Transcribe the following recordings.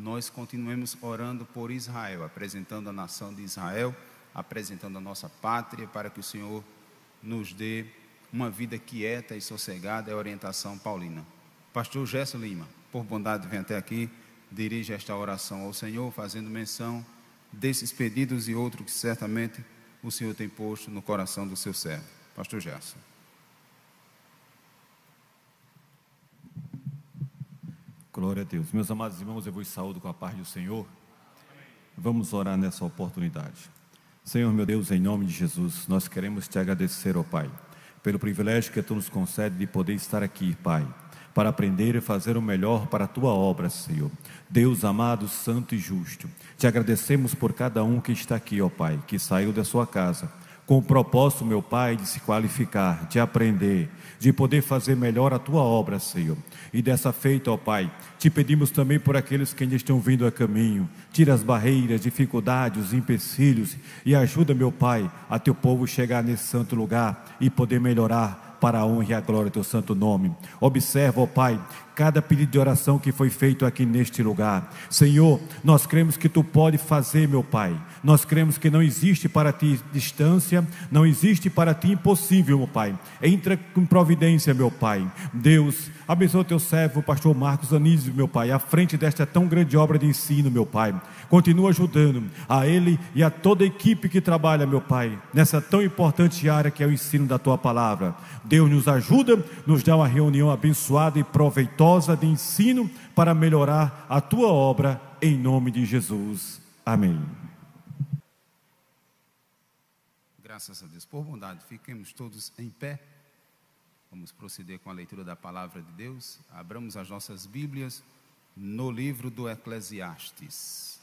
nós continuemos orando por Israel, apresentando a nação de Israel, apresentando a nossa pátria, para que o Senhor nos dê uma vida quieta e sossegada. É a orientação paulina. Pastor Gerson Lima, por bondade, vem até aqui, dirige esta oração ao Senhor, fazendo menção desses pedidos e outros que certamente o Senhor tem posto no coração do seu servo. Pastor Gerson. Glória a Deus. Meus amados irmãos, eu vos saúdo com a paz do Senhor. Vamos orar nessa oportunidade. Senhor, meu Deus, em nome de Jesus, nós queremos te agradecer, ó Pai, pelo privilégio que tu nos concede de poder estar aqui, Pai, para aprender e fazer o melhor para a tua obra, Senhor. Deus amado, santo e justo, te agradecemos por cada um que está aqui, ó Pai, que saiu da sua casa com o propósito, meu Pai, de se qualificar, de aprender, de poder fazer melhor a tua obra, Senhor. E dessa feita, ó Pai, te pedimos também por aqueles que ainda estão vindo a caminho. Tira as barreiras, dificuldades, os empecilhos e ajuda, meu Pai, a teu povo chegar nesse santo lugar e poder melhorar para a honra e a glória do teu santo nome. Observa, ó Pai, cada pedido de oração que foi feito aqui neste lugar. Senhor, nós cremos que tu pode fazer, meu Pai. Nós cremos que não existe para ti distância, não existe para ti impossível, meu Pai. Entra com providência, meu Pai. Deus, abençoa o teu servo, o pastor Marcos Anísio, meu Pai, à frente desta tão grande obra de ensino, meu Pai. Continua ajudando a ele e a toda a equipe que trabalha, meu Pai, nessa tão importante área que é o ensino da tua palavra. Deus nos ajuda, nos dá uma reunião abençoada e proveitosa de ensino para melhorar a tua obra, em nome de Jesus. Amém. Graças a Deus. Por bondade, fiquemos todos em pé. Vamos proceder com a leitura da palavra de Deus. Abramos as nossas Bíblias no livro do Eclesiastes,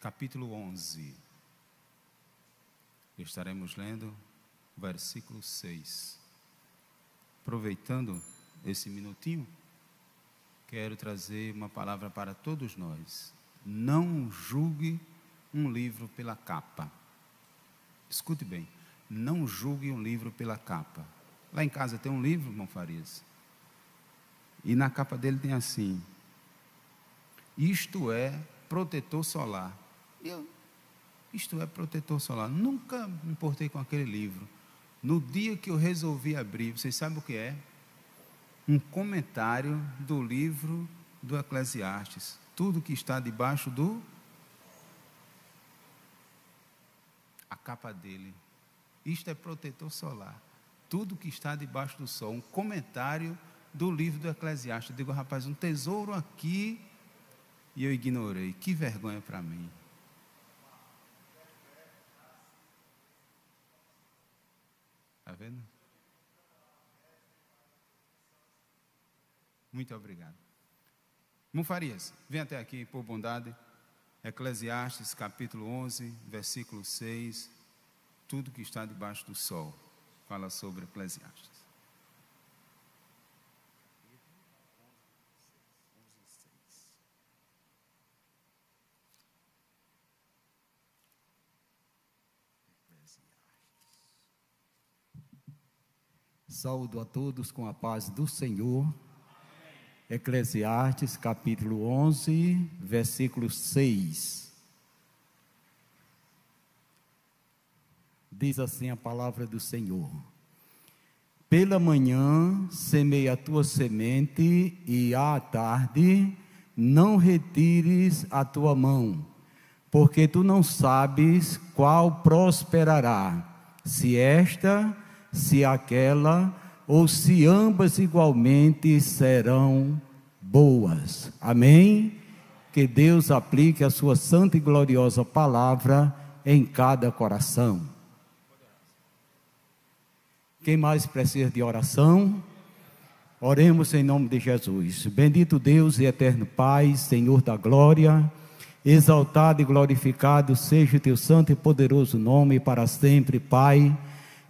capítulo 11. Estaremos lendo o versículo 6. Aproveitando esse minutinho, quero trazer uma palavra para todos nós. Não julgue um livro pela capa. Escute bem, não julgue um livro pela capa. Lá em casa tem um livro, irmão Farias, e na capa dele tem assim: isto é protetor solar. Isto é protetor solar. Nunca me importei com aquele livro. No dia que eu resolvi abrir, vocês sabem o que é? Um comentário do livro do Eclesiastes. Tudo que está debaixo a capa dele. Isto é protetor solar. Tudo que está debaixo do sol. Um comentário do livro do Eclesiastes. Eu digo, rapaz, um tesouro aqui, e eu ignorei. Que vergonha para mim. Está vendo? Muito obrigado. Irmão Farias, vem até aqui, por bondade. Eclesiastes, capítulo 11, versículo 6. Tudo que está debaixo do sol. Fala sobre Eclesiastes. Saúdo a todos com a paz do Senhor. Eclesiastes, capítulo 11, versículo 6. Diz assim a palavra do Senhor: pela manhã semeia a tua semente, e à tarde não retires a tua mão, porque tu não sabes qual prosperará, se esta, se aquela, ou se ambas igualmente serão boas. Amém? Que Deus aplique a sua santa e gloriosa palavra em cada coração. Quem mais precisa de oração? Oremos em nome de Jesus. Bendito Deus e eterno Pai, Senhor da glória, exaltado e glorificado seja o teu santo e poderoso nome para sempre, Pai.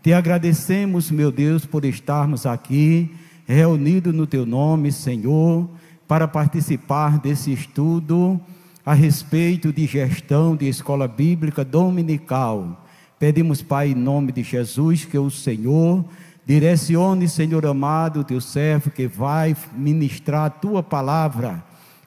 Te agradecemos, meu Deus, por estarmos aqui, reunidos no Teu nome, Senhor, para participar desse estudo a respeito de gestão de escola bíblica dominical. Pedimos, Pai, em nome de Jesus, que o Senhor Direcione, Senhor amado, o teu servo que vai ministrar a tua palavra,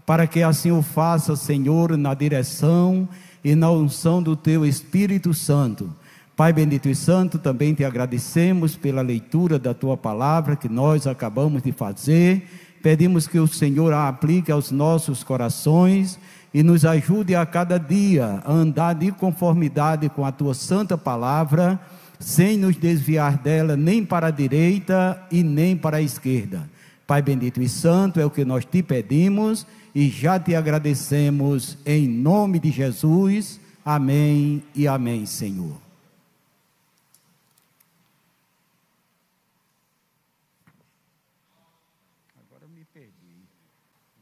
para que assim o faça, Senhor, na direção e na unção do teu Espírito Santo. Pai bendito e santo, também te agradecemos pela leitura da tua palavra que nós acabamos de fazer. Pedimos que o Senhor a aplique aos nossos corações e nos ajude a cada dia a andar de conformidade com a tua santa palavra, sem nos desviar dela nem para a direita e nem para a esquerda. Pai bendito e santo, é o que nós te pedimos e já te agradecemos em nome de Jesus. Amém e amém, Senhor. Agora me perdi.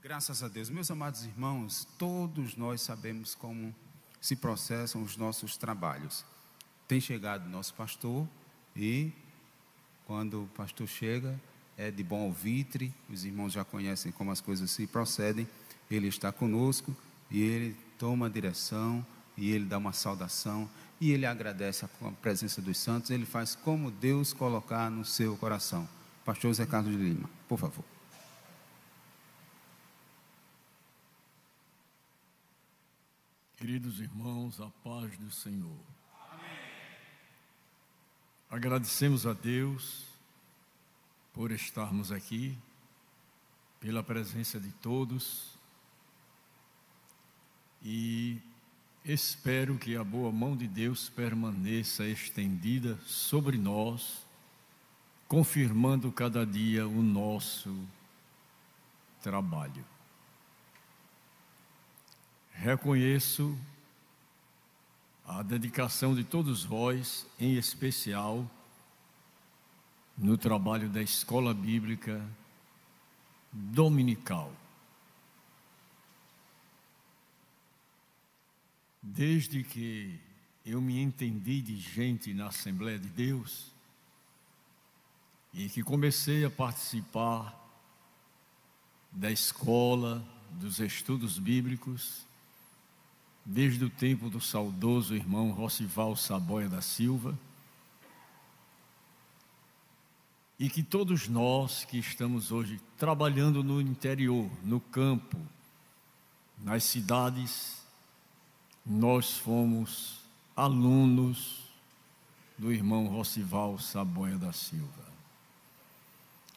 Graças a Deus. Meus amados irmãos, todos nós sabemos como se processam os nossos trabalhos. Tem chegado nosso pastor e quando o pastor chega é de bom alvitre, os irmãos já conhecem como as coisas se procedem. Ele está conosco e ele toma a direção e ele dá uma saudação e ele agradece a presença dos santos. Ele faz como Deus colocar no seu coração. Pastor Zé Carlos de Lima, por favor. Queridos irmãos, a paz do Senhor. Agradecemos a Deus por estarmos aqui, pela presença de todos, e espero que a boa mão de Deus permaneça estendida sobre nós, confirmando cada dia o nosso trabalho. Reconheço a dedicação de todos vós, em especial no trabalho da Escola Bíblica Dominical. Desde que eu me entendi de gente na Assembleia de Deus e que comecei a participar da escola, dos estudos bíblicos, desde o tempo do saudoso irmão Rocival Saboia da Silva, e que todos nós que estamos hoje trabalhando no interior, no campo, nas cidades, nós fomos alunos do irmão Rocival Saboia da Silva.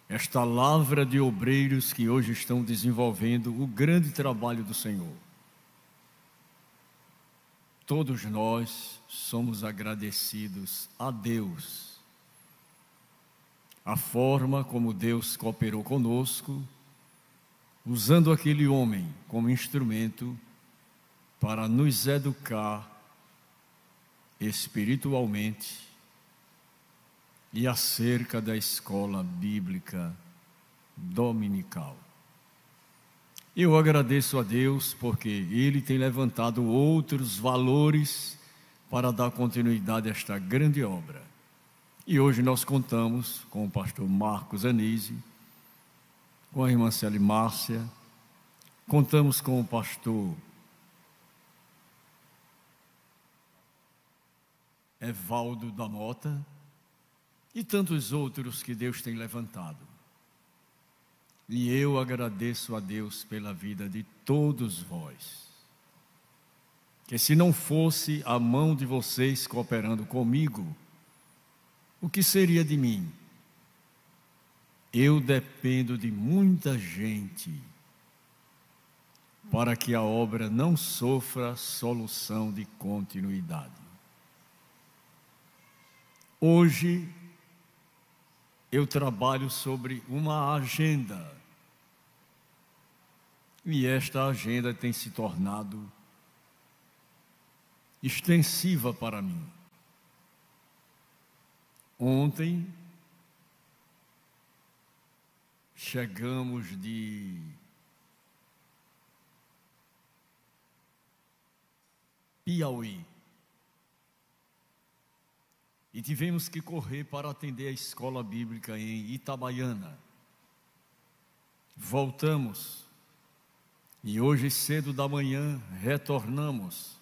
Esta lavra de obreiros que hoje estão desenvolvendo o grande trabalho do Senhor. Todos nós somos agradecidos a Deus. A forma como Deus cooperou conosco, usando aquele homem como instrumento para nos educar espiritualmente e acerca da escola bíblica dominical. Eu agradeço a Deus porque Ele tem levantado outros valores para dar continuidade a esta grande obra. E hoje nós contamos com o pastor Marcos Anísio, com a irmã Célia Márcia, contamos com o pastor Evaldo da Mota e tantos outros que Deus tem levantado. E eu agradeço a Deus pela vida de todos vós. Que se não fosse a mão de vocês cooperando comigo, o que seria de mim? Eu dependo de muita gente para que a obra não sofra solução de continuidade. Hoje, eu trabalho sobre uma agenda. E esta agenda tem se tornado extensiva para mim. Ontem, chegamos de Piauí. E tivemos que correr para atender a escola bíblica em Itabaiana. Voltamos. E hoje, cedo da manhã, retornamos.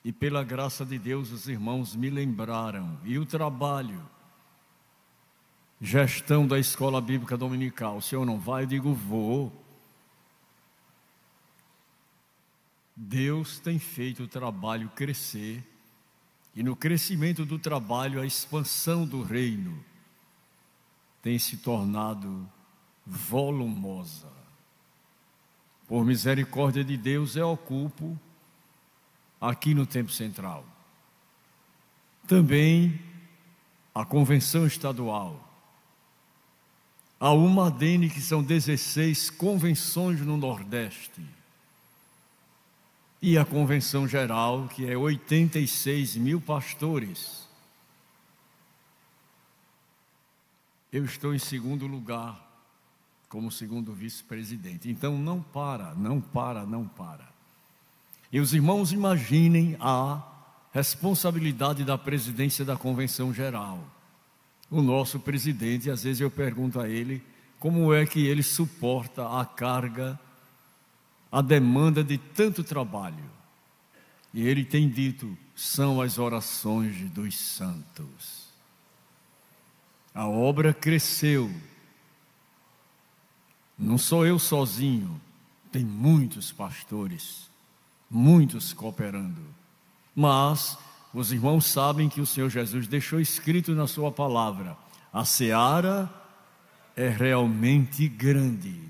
E pela graça de Deus, os irmãos me lembraram. E o trabalho gestão da escola bíblica dominical. O senhor não vai? Eu digo, vou. Deus tem feito o trabalho crescer, e no crescimento do trabalho, a expansão do reino tem se tornado volumosa. Por misericórdia de Deus, eu ocupo aqui no Templo Central. Também a convenção estadual. A UMADENE, que são 16 convenções no Nordeste. E a convenção geral, que é 86 mil pastores. Eu estou em segundo lugar, como segundo vice-presidente. Então não para. E os irmãos imaginem a responsabilidade da presidência da convenção geral. O nosso presidente, às vezes eu pergunto a ele, como é que ele suporta a carga, a demanda de tanto trabalho. E ele tem dito, são as orações dos santos. A obra cresceu. Não sou eu sozinho, tem muitos pastores, muitos cooperando. Mas os irmãos sabem que o Senhor Jesus deixou escrito na sua palavra, a seara é realmente grande,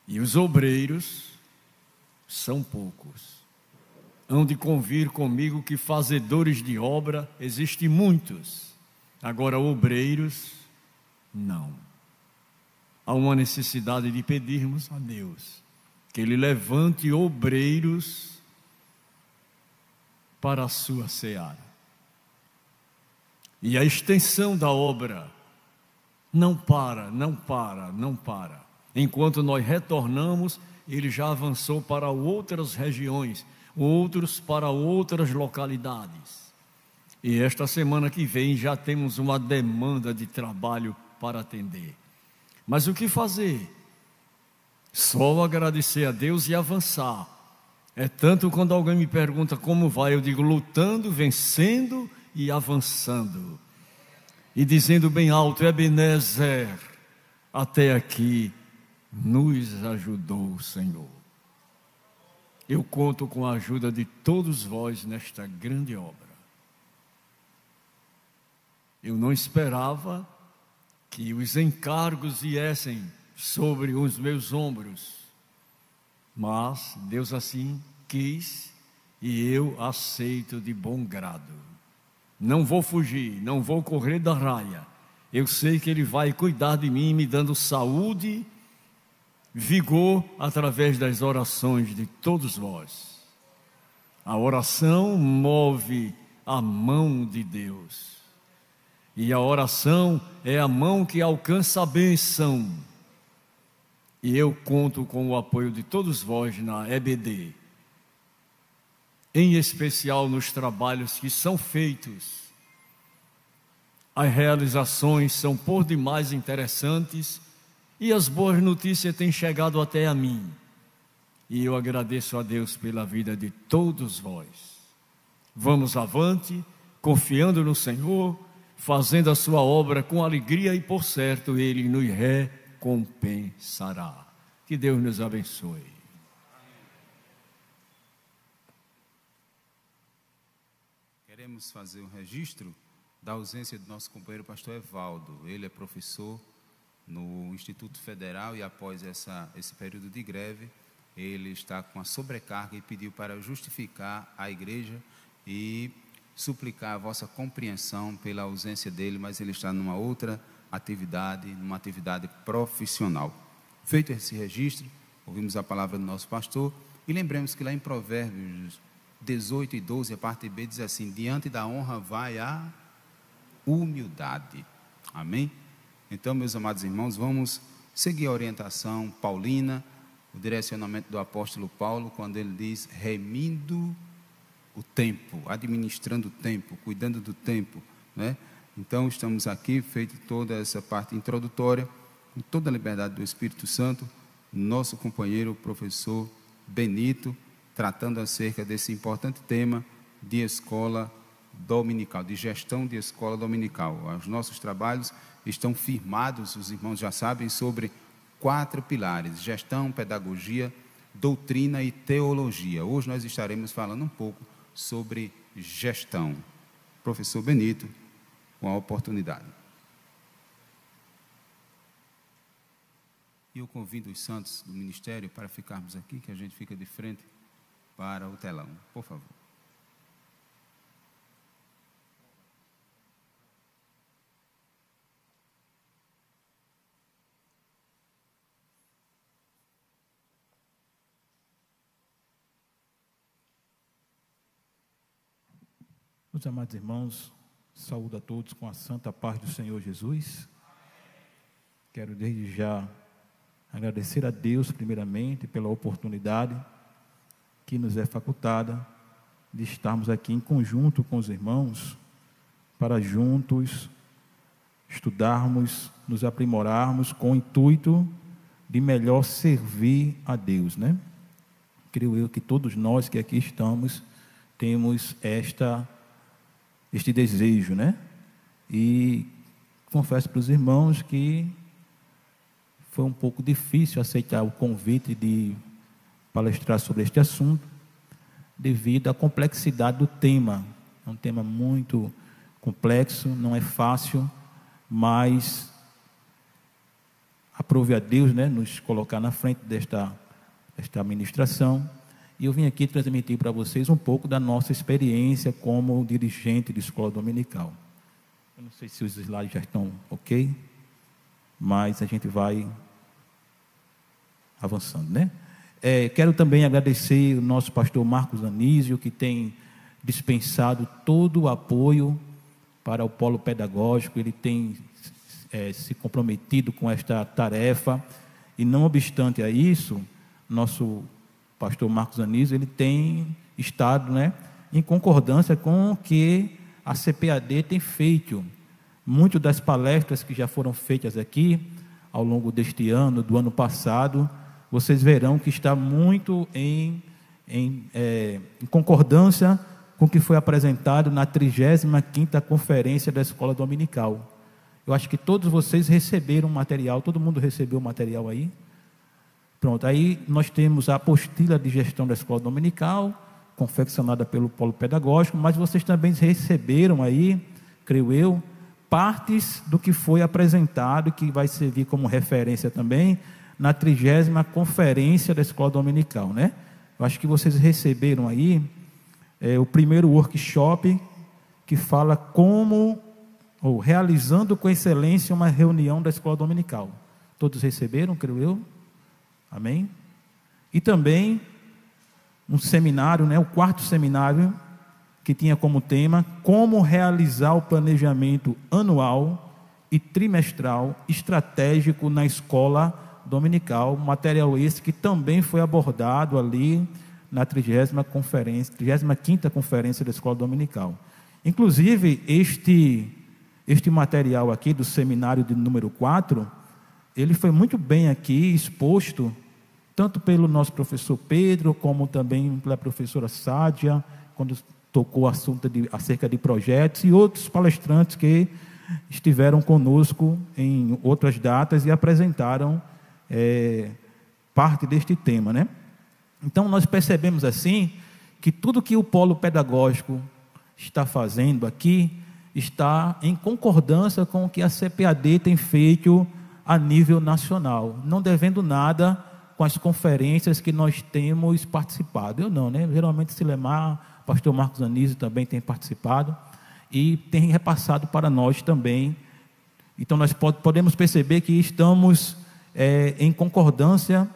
e os obreiros são poucos. Hão de convir comigo que fazedores de obra existem muitos, agora obreiros, não. Há uma necessidade de pedirmos a Deus que Ele levante obreiros para a sua seara. E a extensão da obra não para. Enquanto nós retornamos, Ele já avançou para outras regiões, outros para outras localidades. E esta semana que vem já temos uma demanda de trabalho para atender. Mas o que fazer? Só agradecer a Deus e avançar. É tanto quando alguém me pergunta como vai, eu digo lutando, vencendo e avançando. E dizendo bem alto, Ebenezer, até aqui nos ajudou o Senhor. Eu conto com a ajuda de todos vós nesta grande obra. Eu não esperava que os encargos viessem sobre os meus ombros, mas Deus assim quis e eu aceito de bom grado. Não vou fugir, não vou correr da raia. Eu sei que Ele vai cuidar de mim, me dando saúde, vigor, através das orações de todos vós. A oração move a mão de Deus. E a oração é a mão que alcança a bênção. E eu conto com o apoio de todos vós na EBD, em especial nos trabalhos que são feitos. As realizações são por demais interessantes e as boas notícias têm chegado até a mim. E eu agradeço a Deus pela vida de todos vós. Vamos avante, confiando no Senhor, fazendo a sua obra com alegria e, por certo, Ele nos recompensará. Que Deus nos abençoe. Queremos fazer um registro da ausência do nosso companheiro pastor Evaldo. Ele é professor no Instituto Federal e após esse período de greve, ele está com a sobrecarga e pediu para justificar a igreja e suplicar a vossa compreensão pela ausência dele, mas ele está numa outra atividade, numa atividade profissional. Feito esse registro, ouvimos a palavra do nosso pastor e lembremos que lá em Provérbios 18 e 12, a parte B diz assim: diante da honra vai a humildade. Amém? Então, meus amados irmãos, vamos seguir a orientação paulina, o direcionamento do apóstolo Paulo, quando ele diz remindo o tempo, administrando o tempo, cuidando do tempo, né? Então, estamos aqui, feito toda essa parte introdutória, com toda a liberdade do Espírito Santo, nosso companheiro, o professor Benito, tratando acerca desse importante tema de escola dominical, de gestão de escola dominical. Os nossos trabalhos estão firmados, os irmãos já sabem, sobre 4 pilares: gestão, pedagogia, doutrina e teologia. Hoje nós estaremos falando um pouco sobre gestão. Professor Benito, com a oportunidade. E eu convido os santos do ministério para ficarmos aqui, que a gente fica de frente para o telão, por favor. Meus amados irmãos, saúdo a todos com a santa paz do Senhor Jesus. Quero desde já agradecer a Deus primeiramente pela oportunidade que nos é facultada de estarmos aqui em conjunto com os irmãos para juntos estudarmos, nos aprimorarmos com o intuito de melhor servir a Deus, né? Creio eu que todos nós que aqui estamos temos este desejo, né? E confesso para os irmãos que foi um pouco difícil aceitar o convite de palestrar sobre este assunto, devido à complexidade do tema. É um tema muito complexo, não é fácil, mas aprove a Deus, né, nos colocar na frente desta ministração. E eu vim aqui transmitir para vocês um pouco da nossa experiência como dirigente de escola dominical. Eu não sei se os slides já estão ok, mas a gente vai avançando, né? Quero também agradecer o nosso pastor Marcos Anísio, que tem dispensado todo o apoio para o polo pedagógico. Ele tem se comprometido com esta tarefa, e não obstante a isso, nosso pastor Marcos Anísio, ele tem estado, né, em concordância com o que a CPAD tem feito. Muitas das palestras que já foram feitas aqui, ao longo deste ano, do ano passado, vocês verão que está muito em concordância com o que foi apresentado na 35ª Conferência da Escola Dominical. Eu acho que todos vocês receberam o material, todo mundo recebeu o material aí? Pronto, aí nós temos a apostila de gestão da Escola Dominical, confeccionada pelo Polo Pedagógico, mas vocês também receberam aí, creio eu, partes do que foi apresentado, que vai servir como referência também, na 30ª Conferência da Escola Dominical, né? Eu acho que vocês receberam aí o primeiro workshop, que fala realizando com excelência uma reunião da Escola Dominical. Todos receberam, creio eu? Amém? E também um seminário, né? O 4º seminário, que tinha como tema como realizar o planejamento anual e trimestral estratégico na escola dominical, material esse que também foi abordado ali na 35ª Conferência da Escola Dominical. Inclusive, este material aqui do seminário de número 4, ele foi muito bem aqui exposto, tanto pelo nosso professor Pedro, como também pela professora Sádia, quando tocou o assunto acerca de projetos, e outros palestrantes que estiveram conosco em outras datas e apresentaram parte deste tema, né? Então nós percebemos assim que tudo que o polo pedagógico está fazendo aqui está em concordância com o que a CPAD tem feito a nível nacional, não devendo nada com as conferências que nós temos participado. Eu não, né? Geralmente Silemar, pastor Marcos Anísio também tem participado e tem repassado para nós também. Então nós podemos perceber que estamos em concordância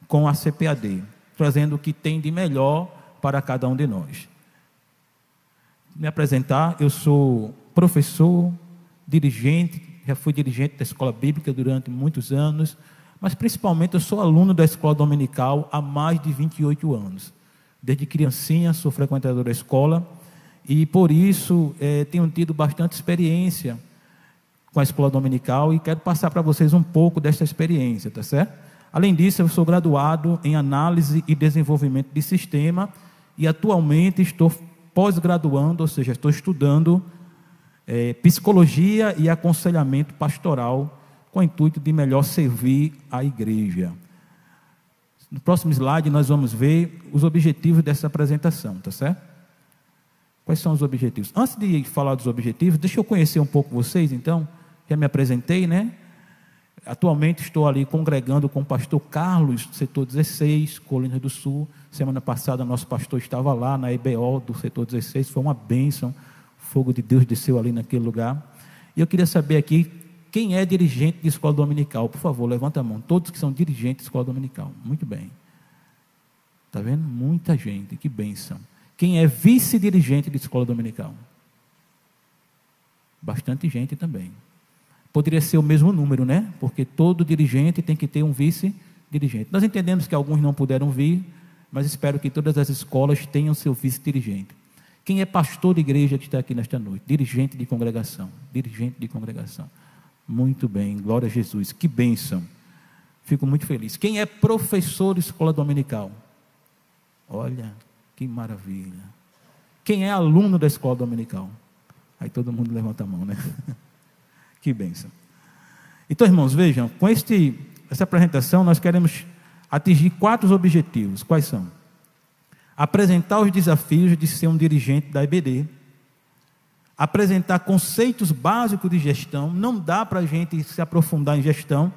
com a CPAD, trazendo o que tem de melhor para cada um de nós. Me apresentar, eu sou professor, dirigente, já fui dirigente da escola bíblica durante muitos anos, mas principalmente eu sou aluno da escola dominical há mais de 28 anos. Desde criancinha sou frequentador da escola e por isso tenho tido bastante experiência com a escola dominical e quero passar para vocês um pouco dessa experiência, tá certo? Além disso, eu sou graduado em análise e desenvolvimento de sistema e atualmente estou pós-graduando, ou seja, estou estudando psicologia e aconselhamento pastoral com o intuito de melhor servir a igreja. No próximo slide nós vamos ver os objetivos dessa apresentação, tá certo? Quais são os objetivos? Antes de falar dos objetivos, deixa eu conhecer um pouco vocês, então. Já me apresentei, né? Atualmente estou ali congregando com o pastor Carlos, do setor 16, Colinas do Sul. Semana passada nosso pastor estava lá na EBO do setor 16, foi uma bênção. O fogo de Deus desceu ali naquele lugar. E eu queria saber aqui, quem é dirigente de escola dominical? Por favor, levanta a mão. Todos que são dirigentes de escola dominical. Muito bem. Está vendo? Muita gente, que bênção. Quem é vice-dirigente de escola dominical? Bastante gente também. Poderia ser o mesmo número, né? Porque todo dirigente tem que ter um vice-dirigente. Nós entendemos que alguns não puderam vir, mas espero que todas as escolas tenham seu vice-dirigente. Quem é pastor de igreja que está aqui nesta noite? Dirigente de congregação. Dirigente de congregação. Muito bem, glória a Jesus. Que bênção. Fico muito feliz. Quem é professor de escola dominical? Olha, que maravilha. Quem é aluno da escola dominical? Aí todo mundo levanta a mão, né? Que bênção. Então, irmãos, vejam, com essa apresentação nós queremos atingir 4 objetivos. Quais são? Apresentar os desafios de ser um dirigente da EBD, apresentar conceitos básicos de gestão. Não dá para a gente se aprofundar em gestão.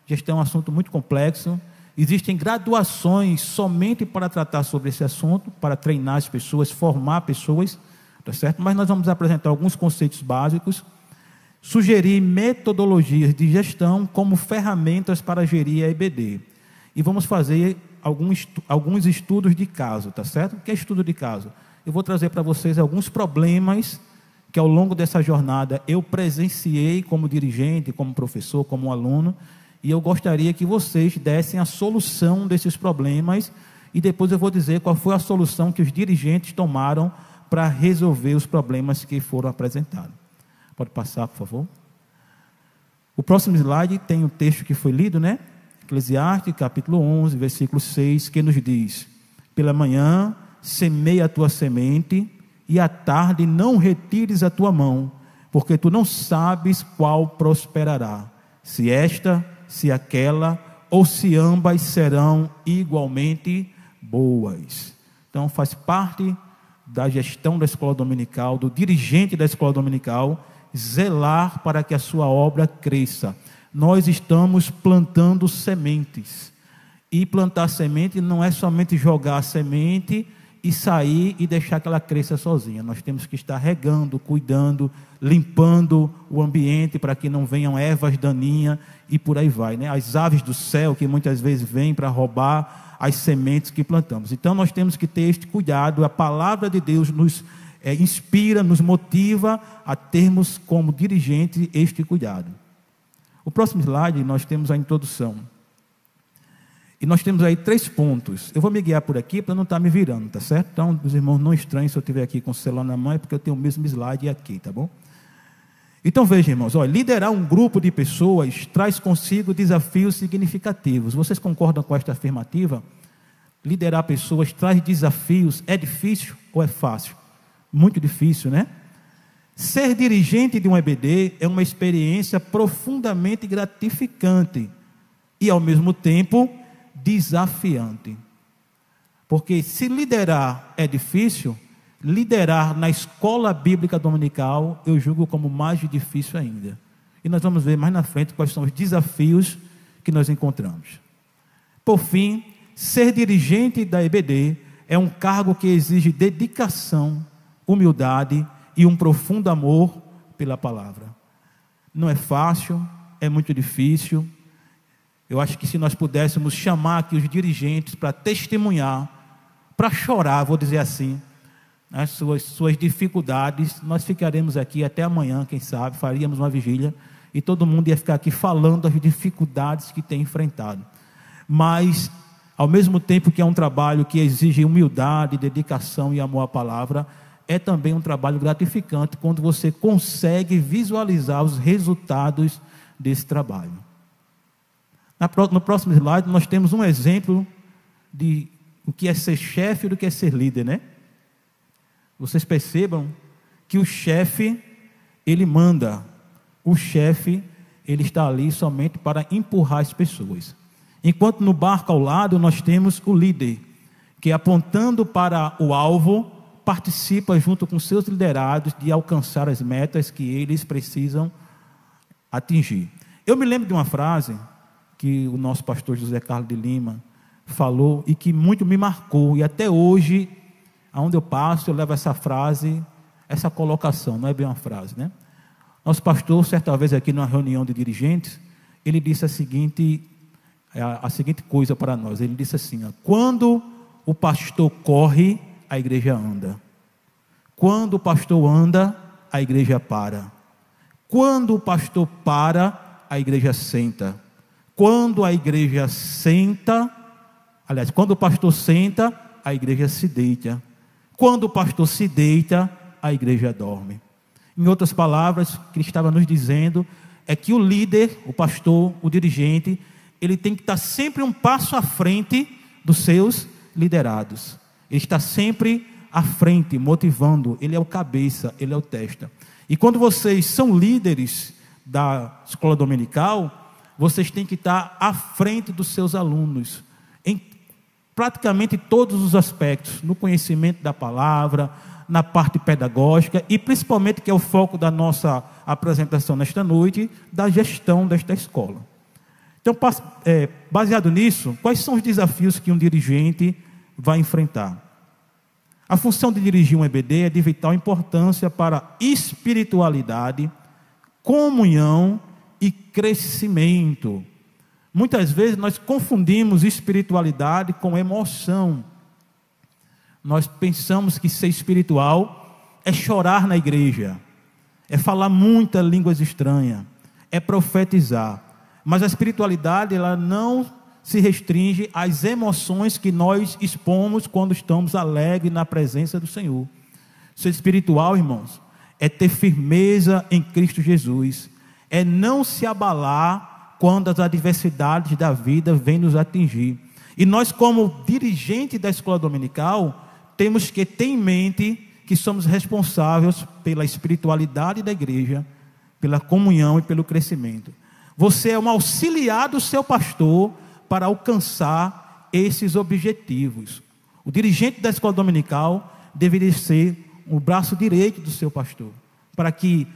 Gestão é um assunto muito complexo. Existem graduações somente para tratar sobre esse assunto, para treinar as pessoas, formar pessoas, tá certo? Mas nós vamos apresentar alguns conceitos básicos, sugerir metodologias de gestão como ferramentas para gerir a EBD. E vamos fazer alguns estudos de caso, tá certo? O que é estudo de caso? Eu vou trazer para vocês alguns problemas que ao longo dessa jornada eu presenciei como dirigente, como professor, como aluno, e eu gostaria que vocês dessem a solução desses problemas, e depois eu vou dizer qual foi a solução que os dirigentes tomaram para resolver os problemas que foram apresentados. Pode passar, por favor. O próximo slide tem o texto que foi lido, né? Eclesiastes, capítulo 11, versículo 6, que nos diz: pela manhã semeia a tua semente, e à tarde não retires a tua mão, porque tu não sabes qual prosperará, se esta, se aquela, ou se ambas serão igualmente boas. Então faz parte da gestão da escola dominical, do dirigente da escola dominical, zelar para que a sua obra cresça. Nós estamos plantando sementes, e plantar semente não é somente jogar a semente e sair e deixar que ela cresça sozinha. Nós temos que estar regando, cuidando, limpando o ambiente para que não venham ervas daninhas e por aí vai, né? As aves do céu que muitas vezes vêm para roubar as sementes que plantamos. Então nós temos que ter este cuidado. A palavra de Deus nos inspira, nos motiva a termos como dirigente este cuidado. O próximo slide nós temos a introdução. E nós temos aí 3 pontos. Eu vou me guiar por aqui para não estar me virando, tá certo? Então, os irmãos não estranhem se eu estiver aqui com o celular na mão, é porque eu tenho o mesmo slide aqui, tá bom? Então vejam, irmãos, liderar um grupo de pessoas traz consigo desafios significativos. Vocês concordam com esta afirmativa? Liderar pessoas traz desafios. É difícil ou é fácil? Muito difícil, né? Ser dirigente de um EBD é uma experiência profundamente gratificante e, ao mesmo tempo, desafiante. Porque se liderar é difícil, liderar na escola bíblica dominical eu julgo como mais difícil ainda. E nós vamos ver mais na frente quais são os desafios que nós encontramos. Por fim, ser dirigente da EBD é um cargo que exige dedicação, humildade e um profundo amor pela palavra. Não é fácil, é muito difícil. Eu acho que se nós pudéssemos chamar aqui os dirigentes para testemunhar, para chorar, vou dizer assim, as suas dificuldades, nós ficaremos aqui até amanhã, quem sabe, faríamos uma vigília, e todo mundo ia ficar aqui falando das dificuldades que tem enfrentado. Mas, ao mesmo tempo que é um trabalho que exige humildade, dedicação e amor à palavra, é também um trabalho gratificante quando você consegue visualizar os resultados desse trabalho. No próximo slide nós temos um exemplo de o que é ser chefe e do que é ser líder, né? vocês percebam que o chefe, ele manda. O chefe, ele está ali somente para empurrar as pessoas. Enquanto no barco ao lado nós temos o líder, que apontando para o alvo, participa junto com seus liderados de alcançar as metas que eles precisam atingir. Eu me lembro de uma frase que o nosso pastor José Carlos de Lima falou e que muito me marcou, e até hoje, aonde eu passo, eu levo essa frase, essa colocação, não é bem uma frase, né? Nosso pastor, certa vez aqui numa reunião de dirigentes, ele disse a seguinte coisa para nós, ele disse assim, ó, quando o pastor corre, a igreja anda. Quando o pastor anda, a igreja para. Quando o pastor para, a igreja senta. Quando a igreja senta, aliás, quando o pastor senta, a igreja se deita. Quando o pastor se deita, a igreja dorme. Em outras palavras, o que ele estava nos dizendo é que o líder, o pastor, o dirigente, ele tem que estar sempre um passo à frente dos seus liderados. Ele está sempre à frente, motivando. Ele é o cabeça, ele é o testa. E quando vocês são líderes da escola dominical, vocês têm que estar à frente dos seus alunos, em praticamente todos os aspectos, no conhecimento da palavra, na parte pedagógica e principalmente, que é o foco da nossa apresentação nesta noite, da gestão desta escola. Então, baseado nisso, quais são os desafios que um dirigente vai enfrentar? A função de dirigir um EBD é de vital importância para espiritualidade, comunhão e crescimento. Muitas vezes nós confundimos espiritualidade com emoção. Nós pensamos que ser espiritual é chorar na igreja, é falar muitas línguas estranhas, é profetizar. Mas a espiritualidade, ela não se restringe às emoções que nós expomos quando estamos alegres na presença do Senhor. Ser espiritual, irmãos, é ter firmeza em Cristo Jesus, é não se abalar quando as adversidades da vida vêm nos atingir. E nós, como dirigente da escola dominical, temos que ter em mente que somos responsáveis pela espiritualidade da igreja, pela comunhão e pelo crescimento. Você é um auxiliar do seu pastor para alcançar esses objetivos. O dirigente da escola dominical deveria ser o braço direito do seu pastor, para que,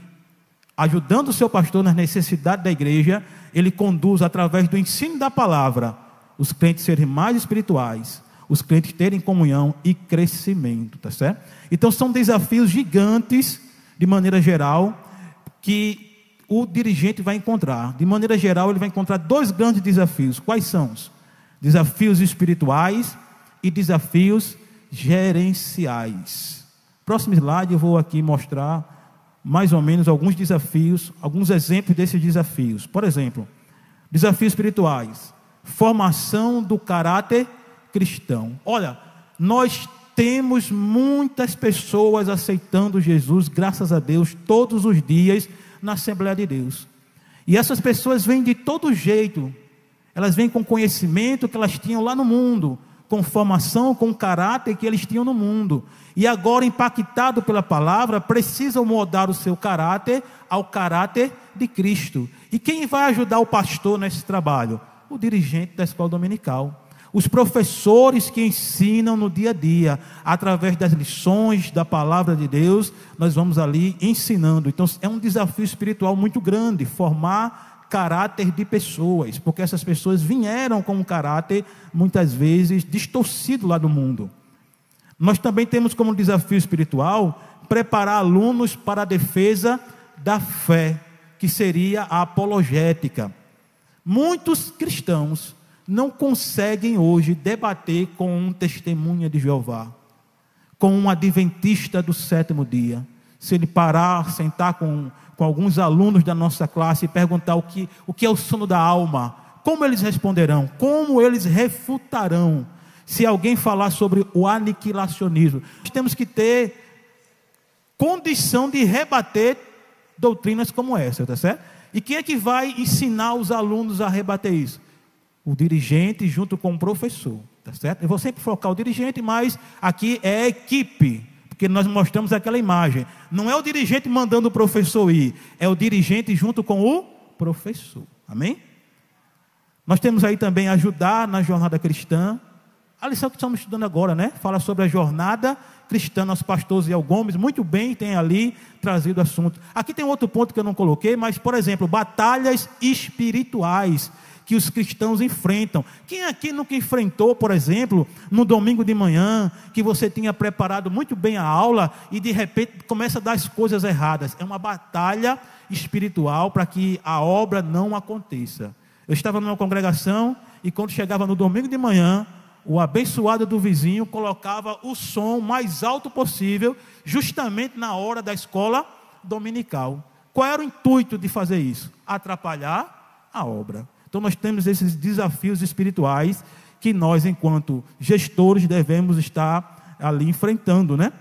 ajudando o seu pastor nas necessidades da igreja, ele conduza, através do ensino da palavra, os crentes serem mais espirituais, os crentes terem comunhão e crescimento, tá certo? Então são desafios gigantes, de maneira geral, que o dirigente vai encontrar. De maneira geral, ele vai encontrar dois grandes desafios. Quais são? Desafios espirituais e desafios gerenciais. Próximo slide, eu vou aqui mostrar mais ou menos alguns desafios, alguns exemplos desses desafios. Por exemplo, desafios espirituais: formação do caráter cristão. Olha, nós temos muitas pessoas aceitando Jesus, graças a Deus, todos os dias na Assembleia de Deus. E essas pessoas vêm de todo jeito. Elas vêm com conhecimento que elas tinham lá no mundo, com formação, com caráter que eles tinham no mundo. E agora, impactado pela palavra, precisam moldar o seu caráter ao caráter de Cristo. E quem vai ajudar o pastor nesse trabalho? O dirigente da escola dominical. Os professores que ensinam no dia a dia, através das lições da palavra de Deus, nós vamos ali ensinando. Então é um desafio espiritual muito grande, formar caráter de pessoas, porque essas pessoas vieram com um caráter, muitas vezes, distorcido lá do mundo. Nós também temos como desafio espiritual, preparar alunos para a defesa da fé, que seria a apologética. Muitos cristãos não conseguem hoje debater com um testemunha de Jeová, com um adventista do sétimo dia. Se ele parar, sentar com alguns alunos da nossa classe e perguntar o que é o sono da alma, como eles responderão? Como eles refutarão? Se alguém falar sobre o aniquilacionismo, nós temos que ter condição de rebater doutrinas como essa, tá certo? E quem é que vai ensinar os alunos a rebater isso? O dirigente junto com o professor, tá certo? Eu vou sempre focar o dirigente, mas aqui é a equipe, Porque nós mostramos aquela imagem. Não é o dirigente mandando o professor ir, é o dirigente junto com o professor. Amém? Nós temos aí também ajudar na jornada cristã. A lição que estamos estudando agora, né? Fala sobre a jornada cristã. Nosso pastor Zé Gomes, muito bem, tem ali trazido o assunto. Aqui tem outro ponto que eu não coloquei, mas, por exemplo, batalhas espirituais que os cristãos enfrentam. Quem aqui nunca enfrentou, por exemplo, no domingo de manhã, que você tinha preparado muito bem a aula e de repente começa a dar as coisas erradas? É uma batalha espiritual para que a obra não aconteça. Eu estava numa congregação e quando chegava no domingo de manhã, o abençoado do vizinho colocava o som mais alto possível, justamente na hora da escola dominical. Qual era o intuito de fazer isso? Atrapalhar a obra. Então nós temos esses desafios espirituais que nós, enquanto gestores, devemos estar ali enfrentando, né?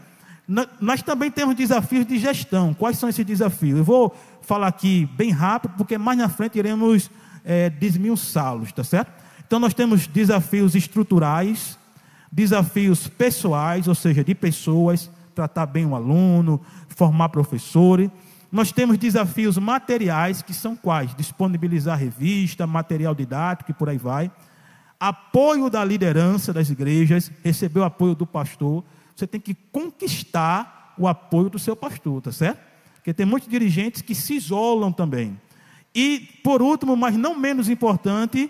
Nós também temos desafios de gestão. Quais são esses desafios? Eu vou falar aqui bem rápido, porque mais na frente iremos desmiuçá-los, tá certo? Então nós temos desafios estruturais, desafios pessoais, ou seja, de pessoas, tratar bem o aluno, formar professores. Nós temos desafios materiais, que são quais? Disponibilizar revista, material didático e por aí vai. Apoio da liderança das igrejas, receber o apoio do pastor. Você tem que conquistar o apoio do seu pastor, tá certo? Porque tem muitos dirigentes que se isolam também. E, por último, mas não menos importante,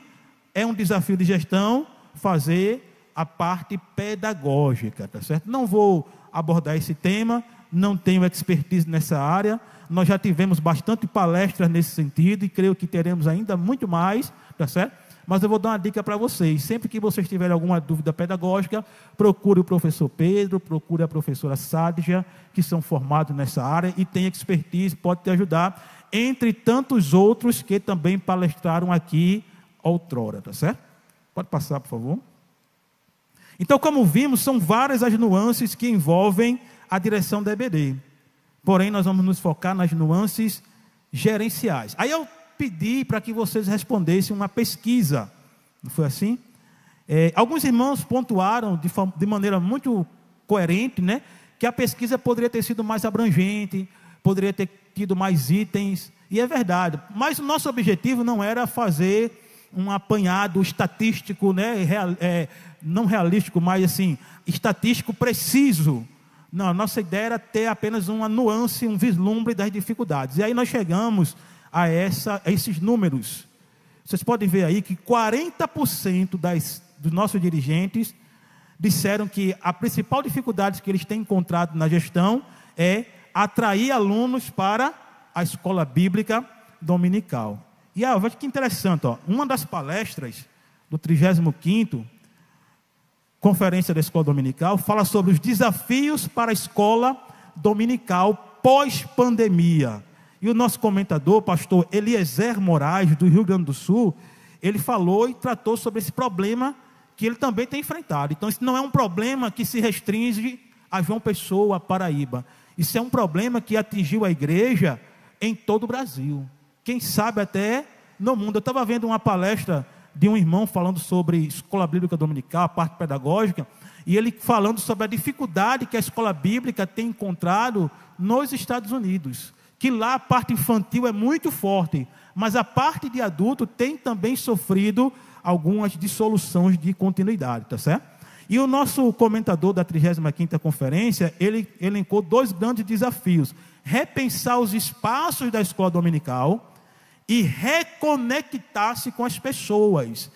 é um desafio de gestão, fazer a parte pedagógica, tá certo? Não vou abordar esse tema, não tenho expertise nessa área. Nós já tivemos bastante palestras nesse sentido e creio que teremos ainda muito mais, tá certo? Mas eu vou dar uma dica para vocês. Sempre que vocês tiverem alguma dúvida pedagógica, procure o professor Pedro, procure a professora Sádia, que são formados nessa área e têm expertise, pode te ajudar, entre tantos outros que também palestraram aqui outrora, tá certo? Pode passar, por favor. Então, como vimos, são várias as nuances que envolvem a direção da EBD. Porém, nós vamos nos focar nas nuances gerenciais. Aí eu pedi para que vocês respondessem uma pesquisa. Não foi assim? Alguns irmãos pontuaram de maneira muito coerente, né, que a pesquisa poderia ter sido mais abrangente, poderia ter tido mais itens. E é verdade. Mas o nosso objetivo não era fazer um apanhado estatístico, né, não realístico, mas assim, estatístico preciso. Não, a nossa ideia era ter apenas uma nuance, um vislumbre das dificuldades. E aí nós chegamos a esses números. Vocês podem ver aí que 40% dos nossos dirigentes disseram que a principal dificuldade que eles têm encontrado na gestão é atrair alunos para a escola bíblica dominical. E olha que interessante, ó, uma das palestras do 35º Conferência da Escola Dominical fala sobre os desafios para a escola dominical pós-pandemia. E o nosso comentador, pastor Eliezer Moraes, do Rio Grande do Sul, ele falou e tratou sobre esse problema que ele também tem enfrentado. Então, isso não é um problema que se restringe a João Pessoa, a Paraíba. Isso é um problema que atingiu a igreja em todo o Brasil. Quem sabe até no mundo. Eu estava vendo uma palestra de um irmão falando sobre escola bíblica dominical, a parte pedagógica, e ele falando sobre a dificuldade que a escola bíblica tem encontrado nos Estados Unidos, que lá a parte infantil é muito forte, mas a parte de adulto tem também sofrido algumas dissoluções de continuidade, tá certo? E o nosso comentador da 35ª Conferência, ele elencou 2 grandes desafios: repensar os espaços da escola dominical e reconectar-se com as pessoas.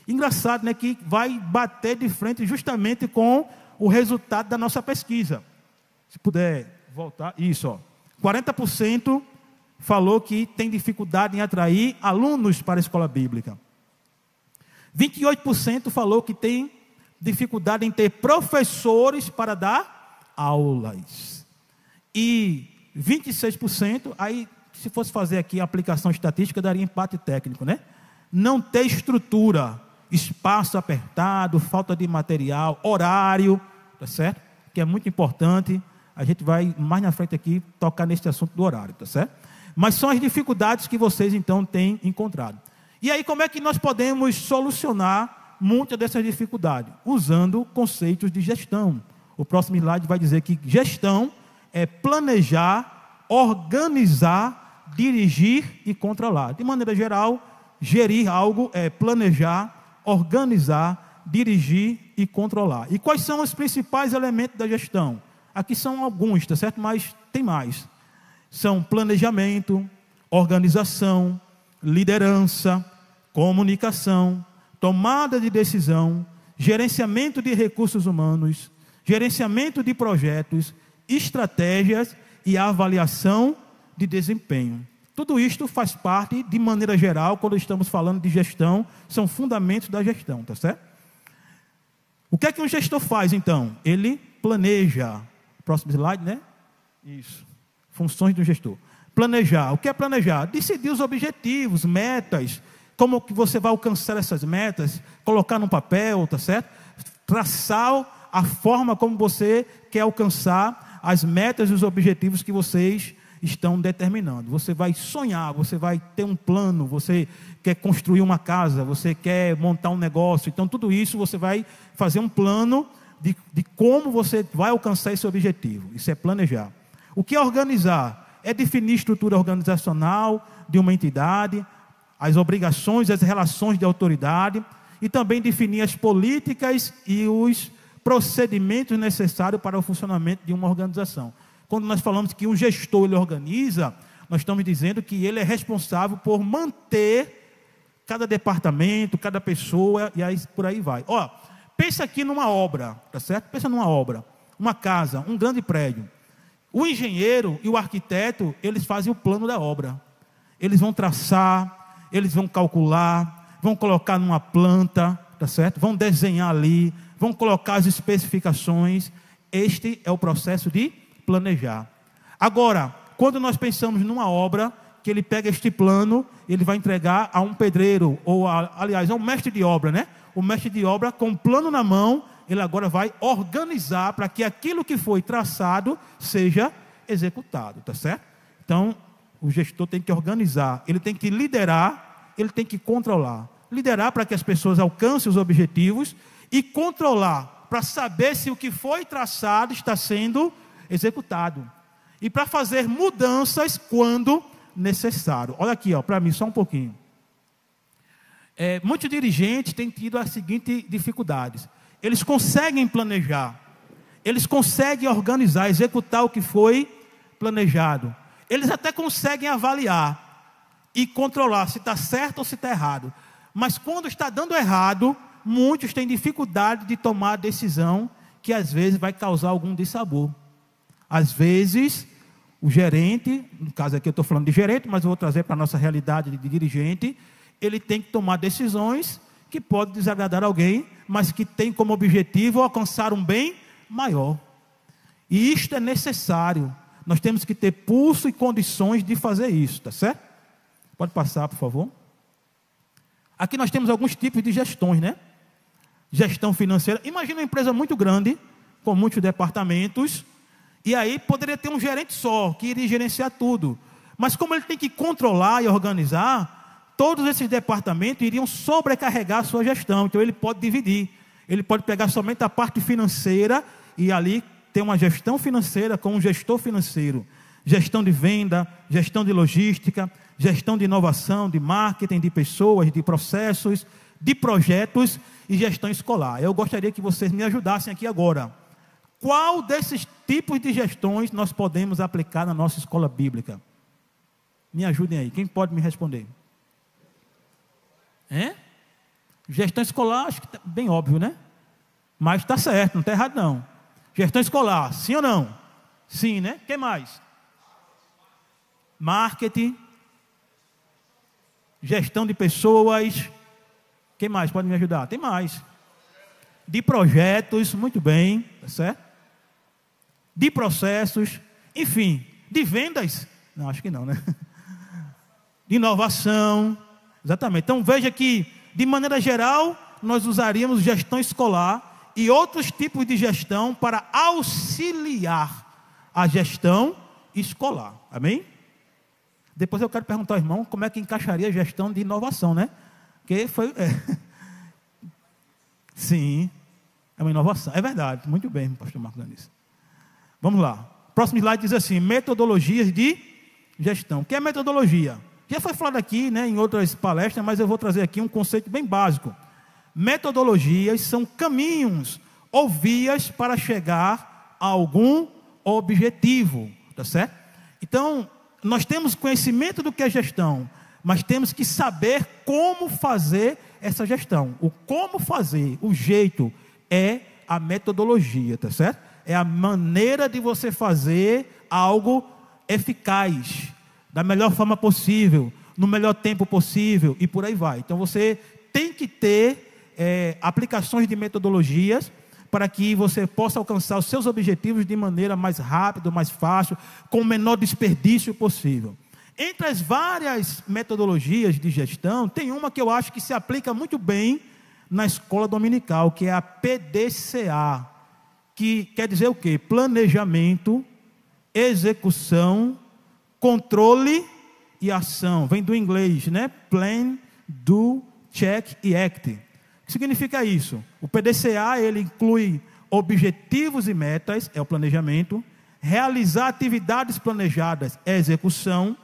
Engraçado, né, que vai bater de frente justamente com o resultado da nossa pesquisa. Se puder voltar, isso, ó. 40% falou que tem dificuldade em atrair alunos para a escola bíblica. 28% falou que tem dificuldade em ter professores para dar aulas. E 26%, aí se fosse fazer aqui a aplicação estatística, daria empate técnico, né? Não ter estrutura, espaço apertado, falta de material, horário, tá certo? Que é muito importante. A gente vai mais na frente aqui tocar nesse assunto do horário, tá certo? Mas são as dificuldades que vocês então têm encontrado. E aí como é que nós podemos solucionar muitas dessas dificuldades? Usando conceitos de gestão, O próximo slide vai dizer que gestão é planejar, organizar, dirigir e controlar. De maneira geral, gerir algo é planejar, organizar, dirigir e controlar. E quais são os principais elementos da gestão? Aqui são alguns, tá certo? Mas tem mais. São planejamento, organização, liderança, comunicação, tomada de decisão, gerenciamento de recursos humanos, gerenciamento de projetos, estratégias e avaliação de desempenho. Tudo isto faz parte, de maneira geral, quando estamos falando de gestão, são fundamentos da gestão, tá certo? O que é que um gestor faz, então? Ele planeja. Próximo slide, né? Isso. Funções do gestor. Planejar. O que é planejar? Decidir os objetivos, metas, como que você vai alcançar essas metas, colocar no papel, tá certo? Traçar a forma como você quer alcançar as metas e os objetivos que vocês estão determinando. Você vai sonhar, você vai ter um plano, você quer construir uma casa, você quer montar um negócio. Então, tudo isso você vai fazer um plano de como você vai alcançar esse objetivo. Isso é planejar. O que é organizar? É definir estrutura organizacional de uma entidade, as obrigações, as relações de autoridade, e também definir as políticas e os procedimentos necessários para o funcionamento de uma organização. Quando nós falamos que um gestor ele organiza, nós estamos dizendo que ele é responsável por manter cada departamento, cada pessoa, e aí por aí vai. Ó, pensa aqui numa obra, tá certo? Pensa numa obra, uma casa, um grande prédio. O engenheiro e o arquiteto, eles fazem o plano da obra. Eles vão traçar, eles vão calcular, vão colocar numa planta, tá certo? Vão desenhar ali, vão colocar as especificações. Este é o processo de planejar. Agora, quando nós pensamos numa obra, que ele pega este plano, ele vai entregar a um pedreiro, ou aliás, a um mestre de obra, né? O mestre de obra, com o plano na mão, ele agora vai organizar para que aquilo que foi traçado seja executado, tá certo? Então, o gestor tem que organizar, ele tem que liderar, ele tem que controlar. Liderar para que as pessoas alcancem os objetivos e controlar para saber se o que foi traçado está sendo executado. E para fazer mudanças quando necessário. Olha aqui, para mim, só um pouquinho. Muitos dirigentes têm tido a seguinte dificuldades. Eles conseguem planejar, eles conseguem organizar, executar o que foi planejado. Eles até conseguem avaliar e controlar se está certo ou se está errado. Mas quando está dando errado, muitos têm dificuldade de tomar a decisão que às vezes vai causar algum dissabor. Às vezes, o gerente, no caso aqui eu estou falando de gerente, mas eu vou trazer para a nossa realidade de dirigente, ele tem que tomar decisões que podem desagradar alguém, mas que tem como objetivo alcançar um bem maior. E isto é necessário. Nós temos que ter pulso e condições de fazer isso, tá certo? Pode passar, por favor. Aqui nós temos alguns tipos de gestões, né? Gestão financeira. Imagina uma empresa muito grande, com muitos departamentos, e aí poderia ter um gerente só, que iria gerenciar tudo. Mas como ele tem que controlar e organizar, todos esses departamentos iriam sobrecarregar a sua gestão. Então ele pode dividir. Ele pode pegar somente a parte financeira e ali ter uma gestão financeira com um gestor financeiro. Gestão de venda, gestão de logística, gestão de inovação, de marketing, de pessoas, de processos, de projetos e gestão escolar. Eu gostaria que vocês me ajudassem aqui agora. Qual desses tipos de gestões nós podemos aplicar na nossa escola bíblica? Me ajudem aí. Quem pode me responder? Gestão escolar, acho que tá bem óbvio, né? Mas está certo, não está errado não. Gestão escolar, sim ou não? Sim, né? O que mais? Marketing. Gestão de pessoas. Quem mais pode me ajudar? Tem mais. De projetos, muito bem, tá certo? De processos, enfim, de vendas, não, acho que não, né? De inovação, exatamente. Então veja que, de maneira geral, nós usaríamos gestão escolar e outros tipos de gestão para auxiliar a gestão escolar, amém? Depois eu quero perguntar ao irmão como é que encaixaria a gestão de inovação, né? Porque foi... Sim, É uma inovação. É verdade. Muito bem, pastor Marcos Anísio. Vamos lá. Próximo slide diz assim: metodologias de gestão. O que é metodologia? Já foi falado aqui, né, em outras palestras, mas eu vou trazer aqui um conceito bem básico. Metodologias são caminhos ou vias para chegar a algum objetivo, tá certo? Então, nós temos conhecimento do que é gestão, mas temos que saber como fazer essa gestão. O como fazer, o jeito, é a metodologia, tá certo? É a maneira de você fazer algo eficaz, da melhor forma possível, no melhor tempo possível, e por aí vai. Então, você tem que ter aplicações de metodologias para que você possa alcançar os seus objetivos de maneira mais rápida, mais fácil, com o menor desperdício possível. Entre as várias metodologias de gestão, tem uma que eu acho que se aplica muito bem na escola dominical, que é a PDCA, que quer dizer o quê? Planejamento, execução, controle e ação. Vem do inglês, né? Plan, do, check e act. O que significa isso? O PDCA, ele inclui objetivos e metas, é o planejamento, realizar atividades planejadas, é a execução,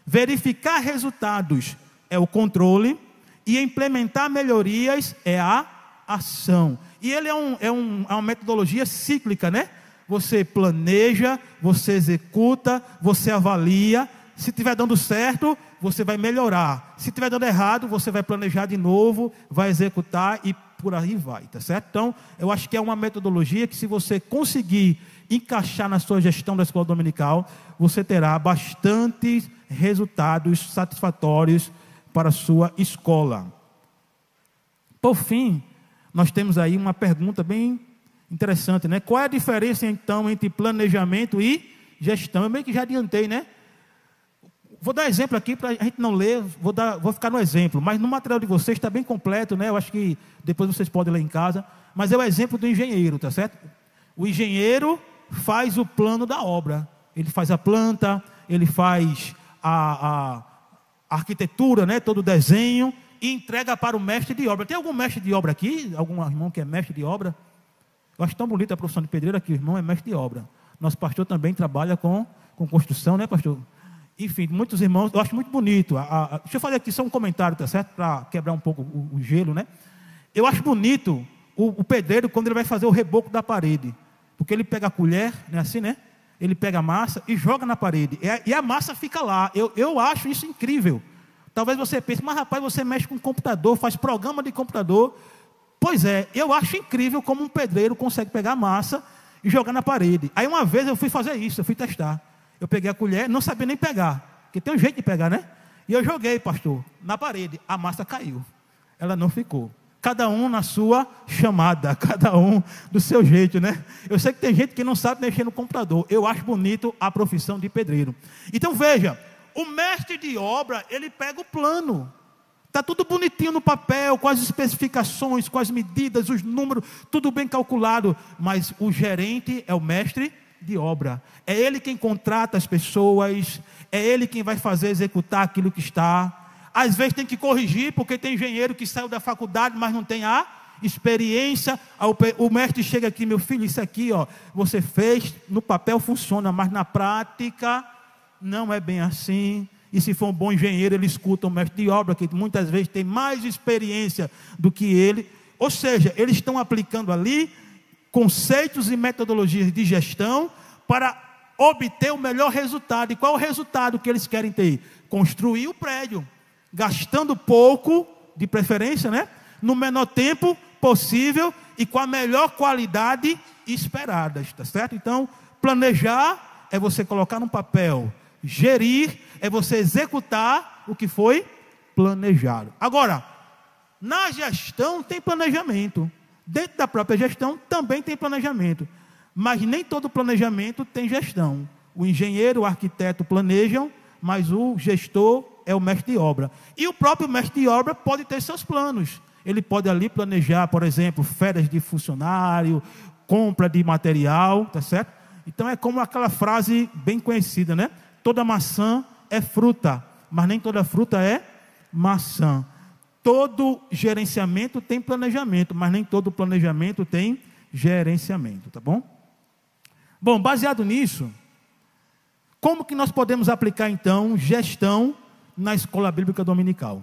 verificar resultados, é o controle, e implementar melhorias, é a ação. E ele é uma metodologia cíclica, né? Você planeja, você executa, você avalia. Se estiver dando certo, você vai melhorar. Se estiver dando errado, você vai planejar de novo, vai executar e por aí vai, tá certo? Então, eu acho que é uma metodologia que, se você conseguir encaixar na sua gestão da escola dominical, você terá bastantes resultados satisfatórios para a sua escola. Por fim, nós temos aí uma pergunta bem interessante, né? Qual é a diferença, então, entre planejamento e gestão? Eu meio que já adiantei, né? Vou dar exemplo aqui para a gente não ler, vou ficar no exemplo, mas no material de vocês está bem completo, né? Eu acho que depois vocês podem ler em casa, mas é o exemplo do engenheiro, tá certo? O engenheiro faz o plano da obra, ele faz a planta, ele faz a arquitetura, né? Todo o desenho, e entrega para o mestre de obra. Tem algum mestre de obra aqui? Algum irmão que é mestre de obra? Eu acho tão bonita a profissão de pedreiro aqui, o irmão é mestre de obra. Nosso pastor também trabalha com construção, né, pastor? Enfim, muitos irmãos, eu acho muito bonito. Deixa eu fazer aqui só um comentário, tá certo? Para quebrar um pouco o gelo, né? Eu acho bonito o pedreiro quando ele vai fazer o reboco da parede. Porque ele pega a colher, né, assim, né? Ele pega a massa e joga na parede. E a massa fica lá. Eu acho isso incrível. Talvez você pense, mas rapaz, você mexe com computador, faz programa de computador. Pois é, eu acho incrível como um pedreiro consegue pegar a massa e jogar na parede. Aí uma vez eu fui fazer isso, eu fui testar. Eu peguei a colher, não sabia nem pegar, porque tem um jeito de pegar, né? E eu joguei, pastor, na parede. A massa caiu, ela não ficou. Cada um na sua chamada, cada um do seu jeito, né? Eu sei que tem gente que não sabe mexer no computador. Eu acho bonito a profissão de pedreiro. Então veja, o mestre de obra, ele pega o plano. Está tudo bonitinho no papel, com as especificações, com as medidas, os números, tudo bem calculado. Mas o gerente é o mestre de obra. É ele quem contrata as pessoas, é ele quem vai fazer executar aquilo que está. Às vezes tem que corrigir, porque tem engenheiro que saiu da faculdade, mas não tem a experiência. O mestre chega aqui, meu filho, isso aqui, ó, você fez, no papel funciona, mas na prática não é bem assim. E se for um bom engenheiro, ele escuta o mestre de obra, que muitas vezes tem mais experiência do que ele. Ou seja, eles estão aplicando ali conceitos e metodologias de gestão para obter o melhor resultado. E qual é o resultado que eles querem ter? Construir o prédio, gastando pouco, de preferência, né? No menor tempo possível e com a melhor qualidade esperada, tá certo? Então, planejar é você colocar no papel, gerir é você executar o que foi planejado. Agora, na gestão tem planejamento. Dentro da própria gestão também tem planejamento, mas nem todo planejamento tem gestão. O engenheiro, o arquiteto planejam, mas o gestor é o mestre de obra. E o próprio mestre de obra pode ter seus planos. Ele pode ali planejar, por exemplo, férias de funcionário, compra de material, tá certo? Então é como aquela frase bem conhecida, né? Toda maçã é fruta, mas nem toda fruta é maçã. Todo gerenciamento tem planejamento, mas nem todo planejamento tem gerenciamento, tá bom? Bom, baseado nisso, como que nós podemos aplicar então gestão na escola bíblica dominical?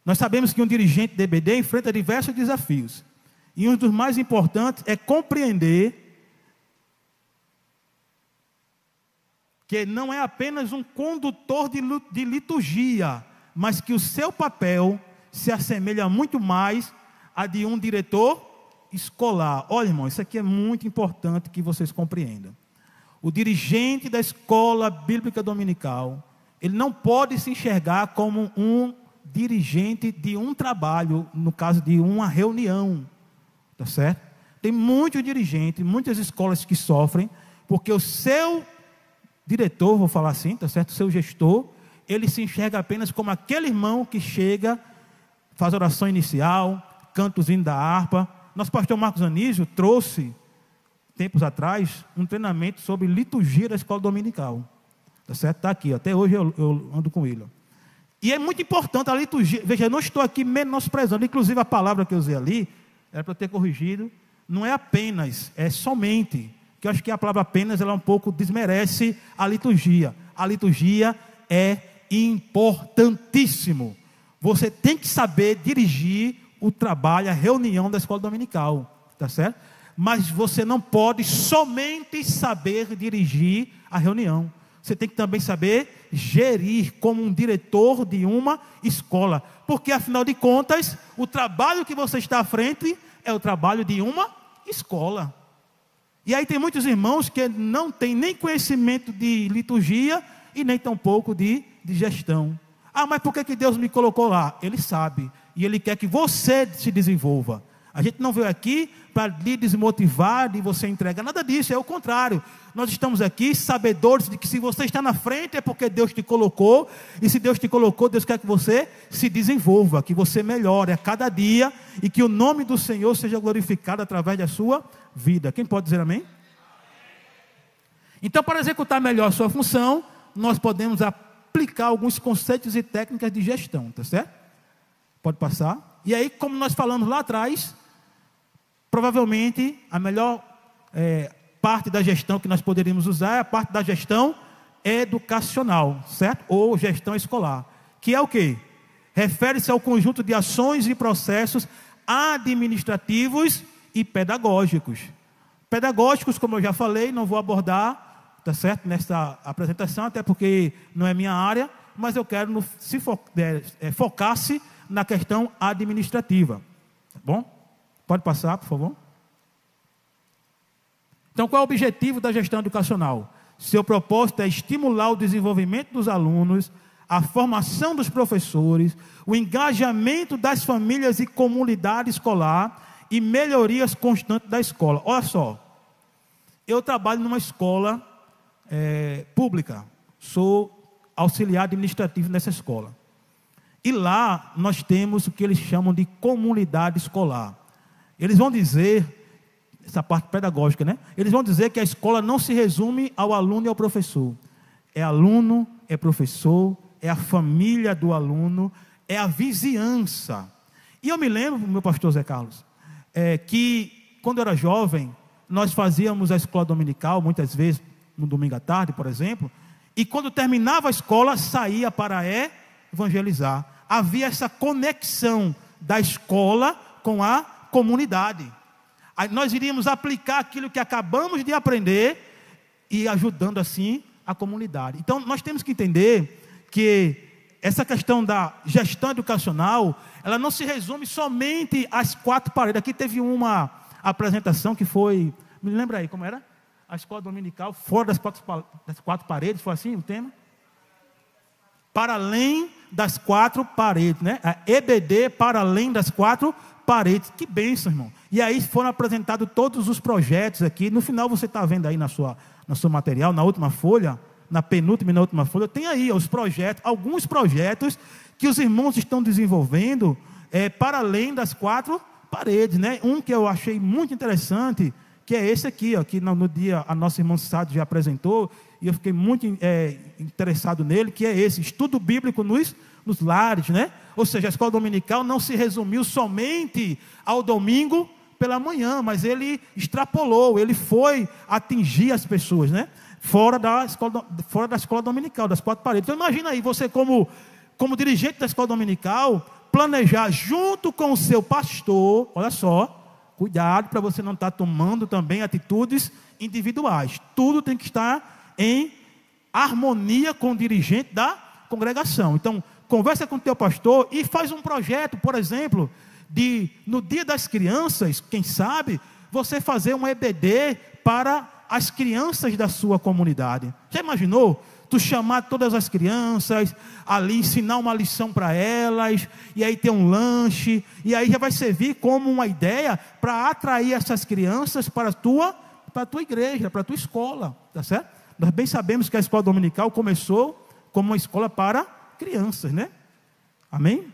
Nós sabemos que um dirigente de EBD enfrenta diversos desafios, e um dos mais importantes é compreender que não é apenas um condutor de liturgia, mas que o seu papel se assemelha muito mais a de um diretor escolar. Olha, irmão, isso aqui é muito importante que vocês compreendam. O dirigente da escola bíblica dominical, ele não pode se enxergar como um dirigente de um trabalho, no caso de uma reunião, tá certo? Tem muitos dirigentes, muitas escolas que sofrem, porque o seu diretor, vou falar assim, tá certo? O seu gestor, ele se enxerga apenas como aquele irmão que chega, faz oração inicial, canta os hinos da harpa. Nosso pastor Marcos Anísio trouxe, tempos atrás, um treinamento sobre liturgia da escola dominical. Tá certo? Está aqui, até hoje eu ando com ele. E é muito importante a liturgia. Veja, eu não estou aqui menosprezando, inclusive a palavra que eu usei ali, era para eu ter corrigido, não é apenas, é somente, que eu acho que a palavra apenas, ela um pouco desmerece a liturgia. A liturgia é importantíssimo. Você tem que saber dirigir o trabalho, a reunião da escola dominical, tá certo? Mas você não pode somente saber dirigir a reunião. Você tem que também saber gerir como um diretor de uma escola. Porque, afinal de contas, o trabalho que você está à frente é o trabalho de uma escola. E aí tem muitos irmãos que não têm nem conhecimento de liturgia e nem tampouco de gestão. Ah, mas por que Deus me colocou lá? Ele sabe. E Ele quer que você se desenvolva. A gente não veio aqui para lhe desmotivar, de você entregar, nada disso, é o contrário. Nós estamos aqui sabedores de que se você está na frente é porque Deus te colocou, e se Deus te colocou, Deus quer que você se desenvolva, que você melhore a cada dia, e que o nome do Senhor seja glorificado através da sua vida. Quem pode dizer amém? Então, para executar melhor a sua função, nós podemos aplicar alguns conceitos e técnicas de gestão, tá certo? Pode passar. E aí, como nós falamos lá atrás, provavelmente a melhor parte da gestão que nós poderíamos usar é a parte da gestão educacional, certo? Ou gestão escolar, que é o quê? Refere-se ao conjunto de ações e processos administrativos e pedagógicos. Pedagógicos, como eu já falei, não vou abordar, tá certo, nessa apresentação, até porque não é minha área, mas eu quero focar-se na questão administrativa, tá bom? Pode passar, por favor. Então, qual é o objetivo da gestão educacional? Seu propósito é estimular o desenvolvimento dos alunos, a formação dos professores, o engajamento das famílias e comunidade escolar e melhorias constantes da escola. Olha só, eu trabalho numa escola pública, sou auxiliar administrativo nessa escola. E lá nós temos o que eles chamam de comunidade escolar. Eles vão dizer, essa parte pedagógica, né? Eles vão dizer que a escola não se resume ao aluno e ao professor. É aluno, é professor, é a família do aluno, é a vizinhança. E eu me lembro, meu pastor Zé Carlos, que quando eu era jovem, nós fazíamos a escola dominical, muitas vezes no domingo à tarde, por exemplo, e quando terminava a escola, saía para evangelizar. Havia essa conexão da escola com a comunidade. Aí nós iríamos aplicar aquilo que acabamos de aprender e ajudando assim a comunidade. Então nós temos que entender que essa questão da gestão educacional, ela não se resume somente às quatro paredes. Aqui teve uma apresentação que foi, me lembra aí como era? A escola dominical fora das quatro paredes, foi assim o tema? Para além das quatro paredes, né? A EBD para além das quatro paredes. Que bênção, irmão. E aí foram apresentados todos os projetos aqui. No final você está vendo aí no seu material, na última folha, na penúltima e na última folha, tem aí os projetos, alguns projetos que os irmãos estão desenvolvendo para além das quatro paredes, né? Um que eu achei muito interessante, que é esse aqui, ó, que no dia a nossa irmã Sade já apresentou, e eu fiquei muito interessado nele, que é esse, estudo bíblico nos lares, né? Ou seja, a escola dominical não se resumiu somente ao domingo pela manhã, mas ele extrapolou, ele foi atingir as pessoas, né? Fora da escola dominical, das 4 paredes. Então imagina aí, você como dirigente da escola dominical, planejar junto com o seu pastor, olha só, cuidado para você não estar tomando também atitudes individuais. Tudo tem que estar em harmonia com o dirigente da congregação. Então, conversa com o teu pastor e faz um projeto, por exemplo, no dia das crianças, quem sabe, você fazer um EBD para as crianças da sua comunidade. Já imaginou? Tu chamar todas as crianças, ali ensinar uma lição para elas, e aí ter um lanche, e aí já vai servir como uma ideia para atrair essas crianças para a tua igreja, para a tua escola, tá certo? Nós bem sabemos que a escola dominical começou como uma escola para crianças, né? Amém?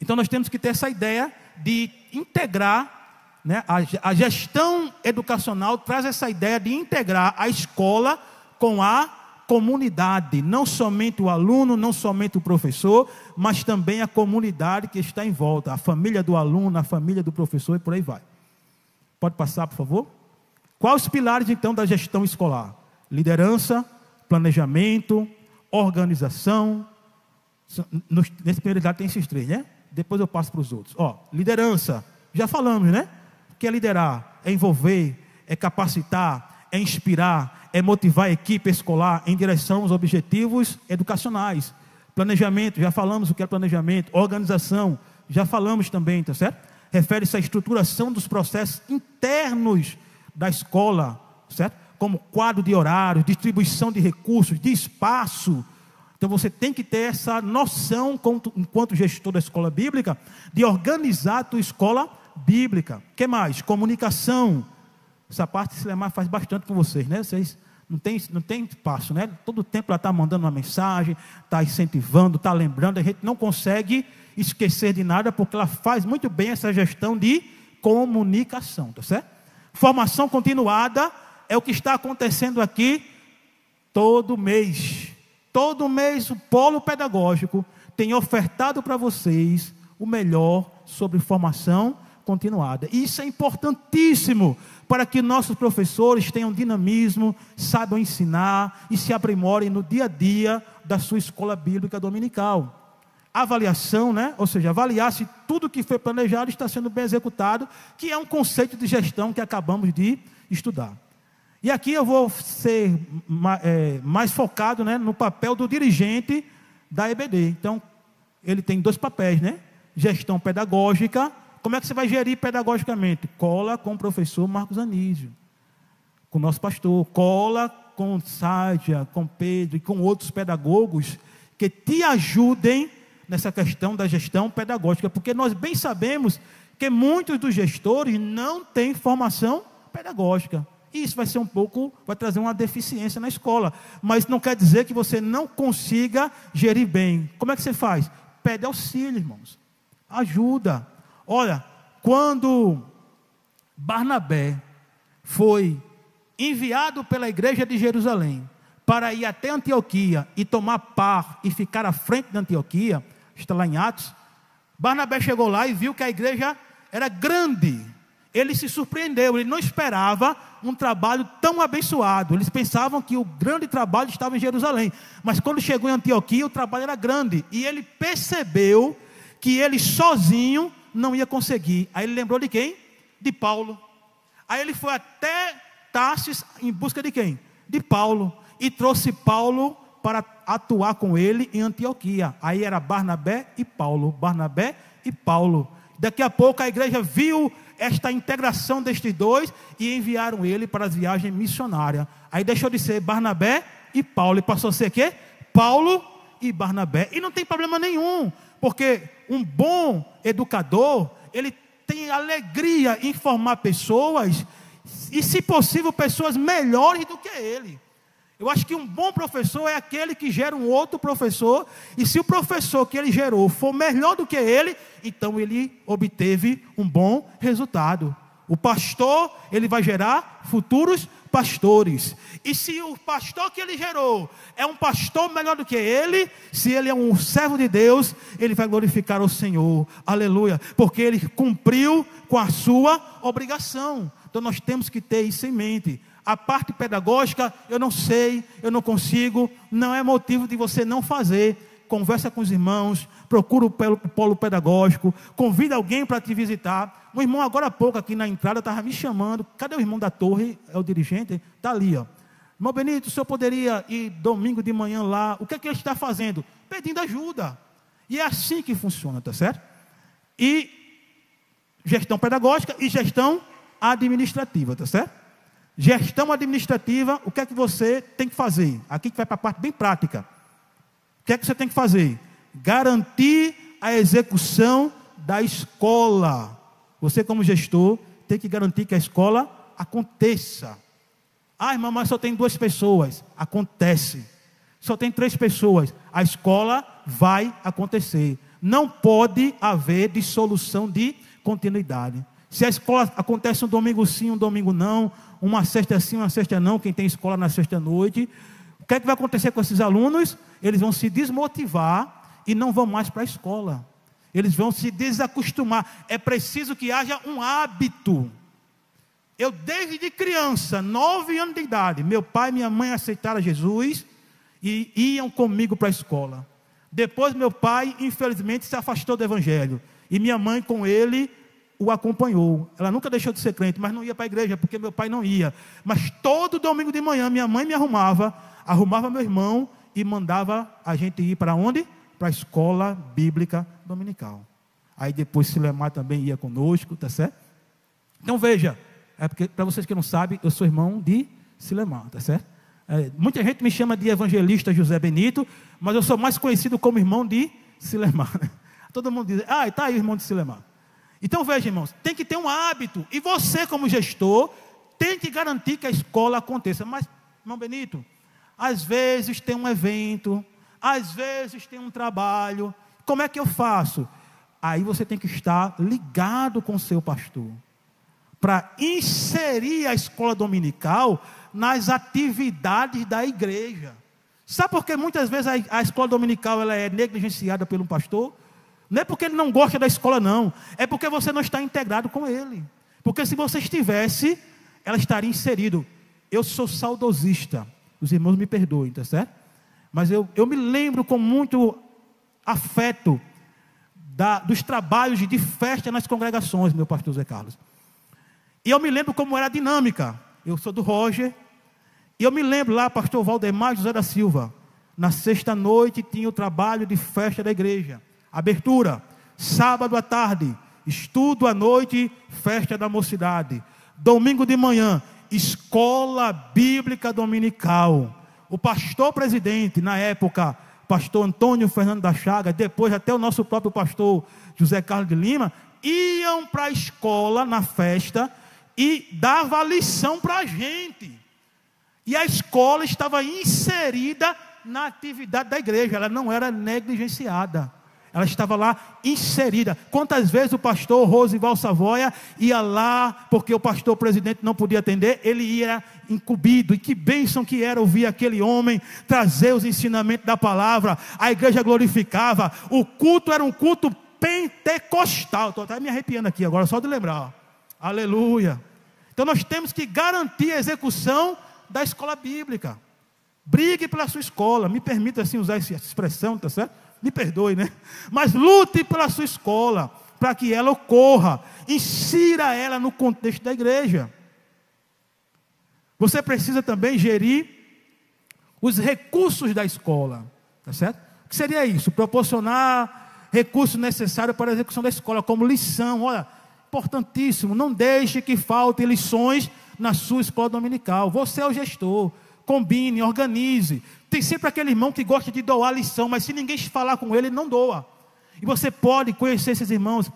Então nós temos que ter essa ideia de integrar, né? A gestão educacional traz essa ideia de integrar a escola com a comunidade, não somente o aluno, não somente o professor, mas também a comunidade que está em volta, a família do aluno, a família do professor e por aí vai. Pode passar, por favor? Quais os pilares então da gestão escolar? Liderança, planejamento, organização. Nesse primeiro slide tem esses 3, né? Depois eu passo para os outros. Liderança, já falamos, né? O que é liderar? É envolver, é capacitar, é inspirar, é motivar a equipe escolar em direção aos objetivos educacionais. Planejamento, já falamos o que é planejamento. Organização, já falamos também, tá certo? Refere-se à estruturação dos processos internos da escola, certo? Como quadro de horários, distribuição de recursos, de espaço. Então você tem que ter essa noção, enquanto gestor da escola bíblica, de organizar a tua escola bíblica. O que mais? Comunicação. Essa parte Silemar faz bastante com vocês, né? Vocês não tem espaço, né? Todo tempo ela está mandando uma mensagem, está incentivando, está lembrando. A gente não consegue esquecer de nada, porque ela faz muito bem essa gestão de comunicação, tá certo? Formação continuada é o que está acontecendo aqui todo mês. Todo mês o polo pedagógico tem ofertado para vocês o melhor sobre formação continuada. E isso é importantíssimo para que nossos professores tenham dinamismo, saibam ensinar e se aprimorem no dia a dia da sua escola bíblica dominical. Avaliação, né? Ou seja, avaliar se tudo que foi planejado está sendo bem executado, que é um conceito de gestão que acabamos de estudar. E aqui eu vou ser mais focado, né, no papel do dirigente da EBD. Então, ele tem 2 papéis, né? Gestão pedagógica. Como é que você vai gerir pedagogicamente? Cola com o professor Marcos Anísio, com o nosso pastor. Cola com Sádia, com Pedro e com outros pedagogos que te ajudem nessa questão da gestão pedagógica. Porque nós bem sabemos que muitos dos gestores não têm formação pedagógica. E isso vai trazer uma deficiência na escola. Mas não quer dizer que você não consiga gerir bem. Como é que você faz? Pede auxílio, irmãos. Ajuda. Olha, quando Barnabé foi enviado pela igreja de Jerusalém para ir até Antioquia e tomar par e ficar à frente de Antioquia, está lá em Atos, Barnabé chegou lá e viu que a igreja era grande. Ele se surpreendeu, ele não esperava um trabalho tão abençoado. Eles pensavam que o grande trabalho estava em Jerusalém. Mas quando chegou em Antioquia, o trabalho era grande. E ele percebeu que ele sozinho não ia conseguir. Aí ele lembrou de quem? De Paulo. Aí ele foi até Tarsis em busca de quem? De Paulo. E trouxe Paulo para atuar com ele em Antioquia. Aí era Barnabé e Paulo. Barnabé e Paulo. Daqui a pouco a igreja viu esta integração destes 2 e enviaram ele para a viagem missionária. Aí deixou de ser Barnabé e Paulo e passou a ser quê? Paulo e Barnabé. E não tem problema nenhum, porque um bom educador, ele tem alegria em formar pessoas e, se possível, pessoas melhores do que ele. Eu acho que um bom professor é aquele que gera um outro professor, e se o professor que ele gerou for melhor do que ele, então ele obteve um bom resultado. O pastor, ele vai gerar futuros pastores. E se o pastor que ele gerou é um pastor melhor do que ele, se ele é um servo de Deus, ele vai glorificar o Senhor. Aleluia. Porque ele cumpriu com a sua obrigação. Então nós temos que ter isso em mente. A parte pedagógica, eu não sei, eu não consigo, não é motivo de você não fazer. Conversa com os irmãos, procura o polo pedagógico, convida alguém para te visitar. Um irmão agora há pouco aqui na entrada estava me chamando. Cadê o irmão da torre? É o dirigente? Está ali, ó. Irmão Benito, o senhor poderia ir domingo de manhã lá? O que é que ele está fazendo? Pedindo ajuda. E é assim que funciona, tá certo? E gestão pedagógica e gestão administrativa, tá certo? Gestão administrativa, o que é que você tem que fazer? Aqui que vai para a parte bem prática. O que é que você tem que fazer? Garantir a execução da escola. Você, como gestor, tem que garantir que a escola aconteça. Ah, irmão, mas só tem 2 pessoas. Acontece. Só tem 3 pessoas. A escola vai acontecer. Não pode haver dissolução de continuidade. Se a escola acontece um domingo sim, um domingo não, uma sexta sim, uma sexta não, quem tem escola na sexta-noite, o que é que vai acontecer com esses alunos? Eles vão se desmotivar e não vão mais para a escola. Eles vão se desacostumar. É preciso que haja um hábito. Eu, desde criança, 9 anos de idade, meu pai e minha mãe aceitaram Jesus e iam comigo para a escola. Depois meu pai, infelizmente, se afastou do evangelho. E minha mãe, com ele, o acompanhou. Ela nunca deixou de ser crente, mas não ia para a igreja, porque meu pai não ia. Mas todo domingo de manhã, minha mãe me arrumava meu irmão e mandava a gente ir para onde? Para a escola bíblica dominical. Aí depois Silemar também ia conosco, tá certo? Então veja, é porque, para vocês que não sabem, eu sou irmão de Silemar, tá certo? Muita gente me chama de evangelista José Benito, mas eu sou mais conhecido como irmão de Silemar. Todo mundo diz, está aí o irmão de Silemar. Então veja, irmãos, tem que ter um hábito, e você como gestor, tem que garantir que a escola aconteça. Mas, irmão Benito, às vezes tem um evento, às vezes tem um trabalho, como é que eu faço? Aí você tem que estar ligado com o seu pastor, para inserir a escola dominical nas atividades da igreja. Sabe por que muitas vezes a escola dominical ela é negligenciada pelo pastor? Não é porque ele não gosta da escola, não. É porque você não está integrado com ele. Porque se você estivesse, ela estaria inserida. Eu sou saudosista. Os irmãos me perdoem, tá certo? Mas eu me lembro com muito afeto dos trabalhos de festa nas congregações, meu pastor Zé Carlos. E eu me lembro como era a dinâmica. Eu sou do Roger. E eu me lembro lá, pastor Valdemar José da Silva. Na sexta-noite tinha o trabalho de festa da igreja. Abertura, sábado à tarde, estudo à noite, festa da mocidade. Domingo de manhã, escola bíblica dominical. O pastor presidente, na época, pastor Antônio Fernando da Chaga, depois até o nosso próprio pastor José Carlos de Lima, iam para a escola na festa e dava lição para a gente. E a escola estava inserida na atividade da igreja, ela não era negligenciada. Ela estava lá inserida. Quantas vezes o pastor Rosival Savoia ia lá, porque o pastor presidente não podia atender, ele ia incumbido. E que bênção que era ouvir aquele homem trazer os ensinamentos da palavra. A igreja glorificava. O culto era um culto pentecostal. Estou até me arrepiando aqui agora, só de lembrar. Aleluia. Então nós temos que garantir a execução da escola bíblica. Brigue pela sua escola. Me permita assim usar essa expressão, tá certo? Me perdoe, né? Mas lute pela sua escola, para que ela ocorra. Insira ela no contexto da igreja. Você precisa também gerir os recursos da escola, tá certo? O que seria isso? Proporcionar recursos necessários para a execução da escola, como lição. Olha, importantíssimo, não deixe que faltem lições na sua escola dominical. Você é o gestor. Combine, organize. Tem sempre aquele irmão que gosta de doar lição, mas se ninguém falar com ele, ele não doa. E você pode conhecer esses irmãos.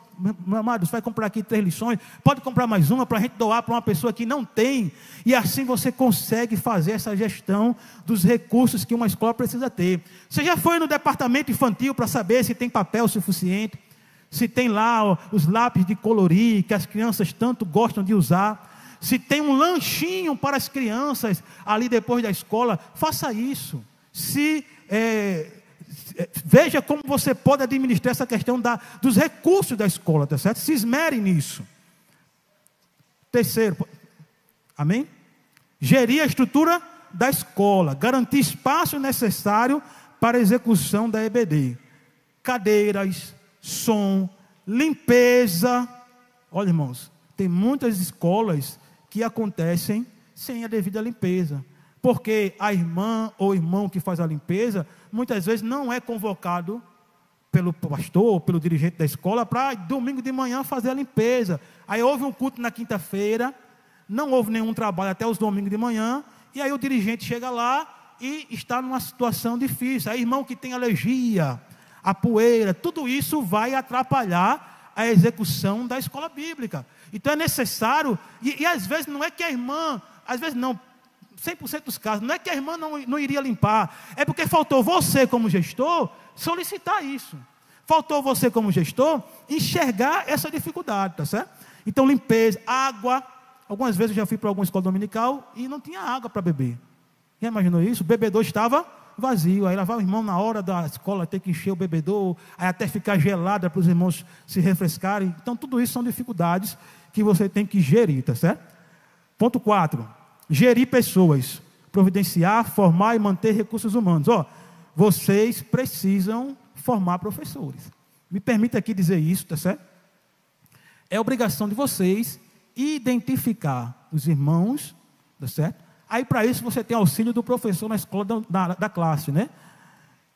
Meu amado, você vai comprar aqui 3 lições, pode comprar mais uma para a gente doar para uma pessoa que não tem. E assim você consegue fazer essa gestão dos recursos que uma escola precisa ter. Você já foi no departamento infantil para saber se tem papel suficiente, se tem lá os lápis de colorir que as crianças tanto gostam de usar? Se tem um lanchinho para as crianças ali depois da escola, faça isso. Veja como você pode administrar essa questão dos recursos da escola, tá certo? Se esmere nisso. Terceiro, amém? Gerir a estrutura da escola, garantir espaço necessário para a execução da EBD. Cadeiras, som, limpeza. Olha, irmãos, tem muitas escolas que acontecem sem a devida limpeza, porque a irmã ou irmão que faz a limpeza, muitas vezes não é convocado pelo pastor, pelo dirigente da escola, para domingo de manhã fazer a limpeza. Aí houve um culto na quinta-feira, não houve nenhum trabalho até os domingos de manhã, e aí o dirigente chega lá e está numa situação difícil. Aí irmão que tem alergia, a poeira, tudo isso vai atrapalhar a execução da escola bíblica. Então é necessário, e às vezes não é que a irmã, às vezes não, 100% dos casos, não é que a irmã não iria limpar, é porque faltou você como gestor solicitar isso. Faltou você como gestor enxergar essa dificuldade, tá certo? Então limpeza, água. Algumas vezes eu já fui para alguma escola dominical e não tinha água para beber. Já imaginou isso? O bebedor estava vazio. Aí lá vai o irmão na hora da escola ter que encher o bebedor, aí até ficar gelada para os irmãos se refrescarem. Então tudo isso são dificuldades que você tem que gerir, tá certo? Ponto 4. Gerir pessoas. Providenciar, formar e manter recursos humanos. Vocês precisam formar professores. Me permita aqui dizer isso, tá certo? É obrigação de vocês identificar os irmãos, tá certo? Aí para isso você tem auxílio do professor na escola da classe, né?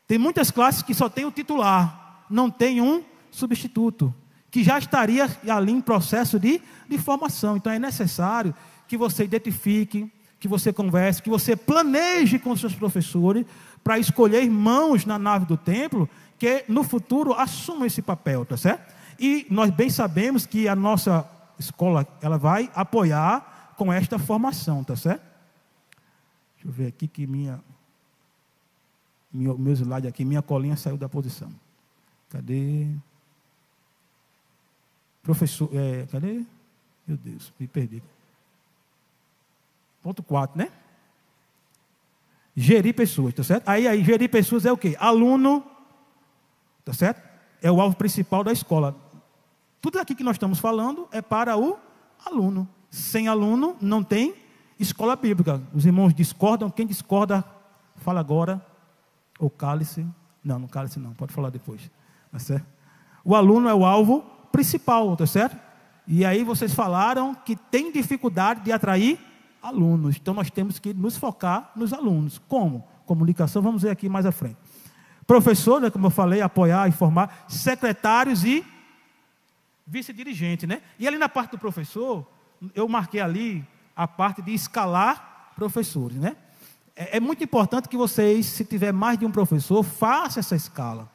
Tem muitas classes que só tem o titular, não tem um substituto, que já estaria ali em processo de formação. Então é necessário que você identifique, que você converse, que você planeje com os seus professores para escolher irmãos na nave do templo que no futuro assumam esse papel, tá certo? E nós bem sabemos que a nossa escola, ela vai apoiar com esta formação, tá certo? Deixa eu ver aqui que meu slide aqui, minha colinha saiu da posição. Cadê? Professor, cadê? Meu Deus, me perdi. Ponto 4, né? Gerir pessoas, tá certo? Aí gerir pessoas é o quê? Aluno, tá certo? É o alvo principal da escola. Tudo aqui que nós estamos falando é para o aluno. Sem aluno não tem escola bíblica. Os irmãos discordam. Quem discorda, fala agora. Ou cale-se. Não cale-se não, pode falar depois. Tá certo? O aluno é o alvo principal, tá certo? E aí vocês falaram que tem dificuldade de atrair alunos. Então nós temos que nos focar nos alunos. Como? Comunicação, vamos ver aqui mais à frente. Professor, né, como eu falei, apoiar, informar. Secretários e vice-dirigente, né? E ali na parte do professor, eu marquei ali a parte de escalar professores, né? É muito importante que vocês, se tiver mais de um professor, façam essa escala,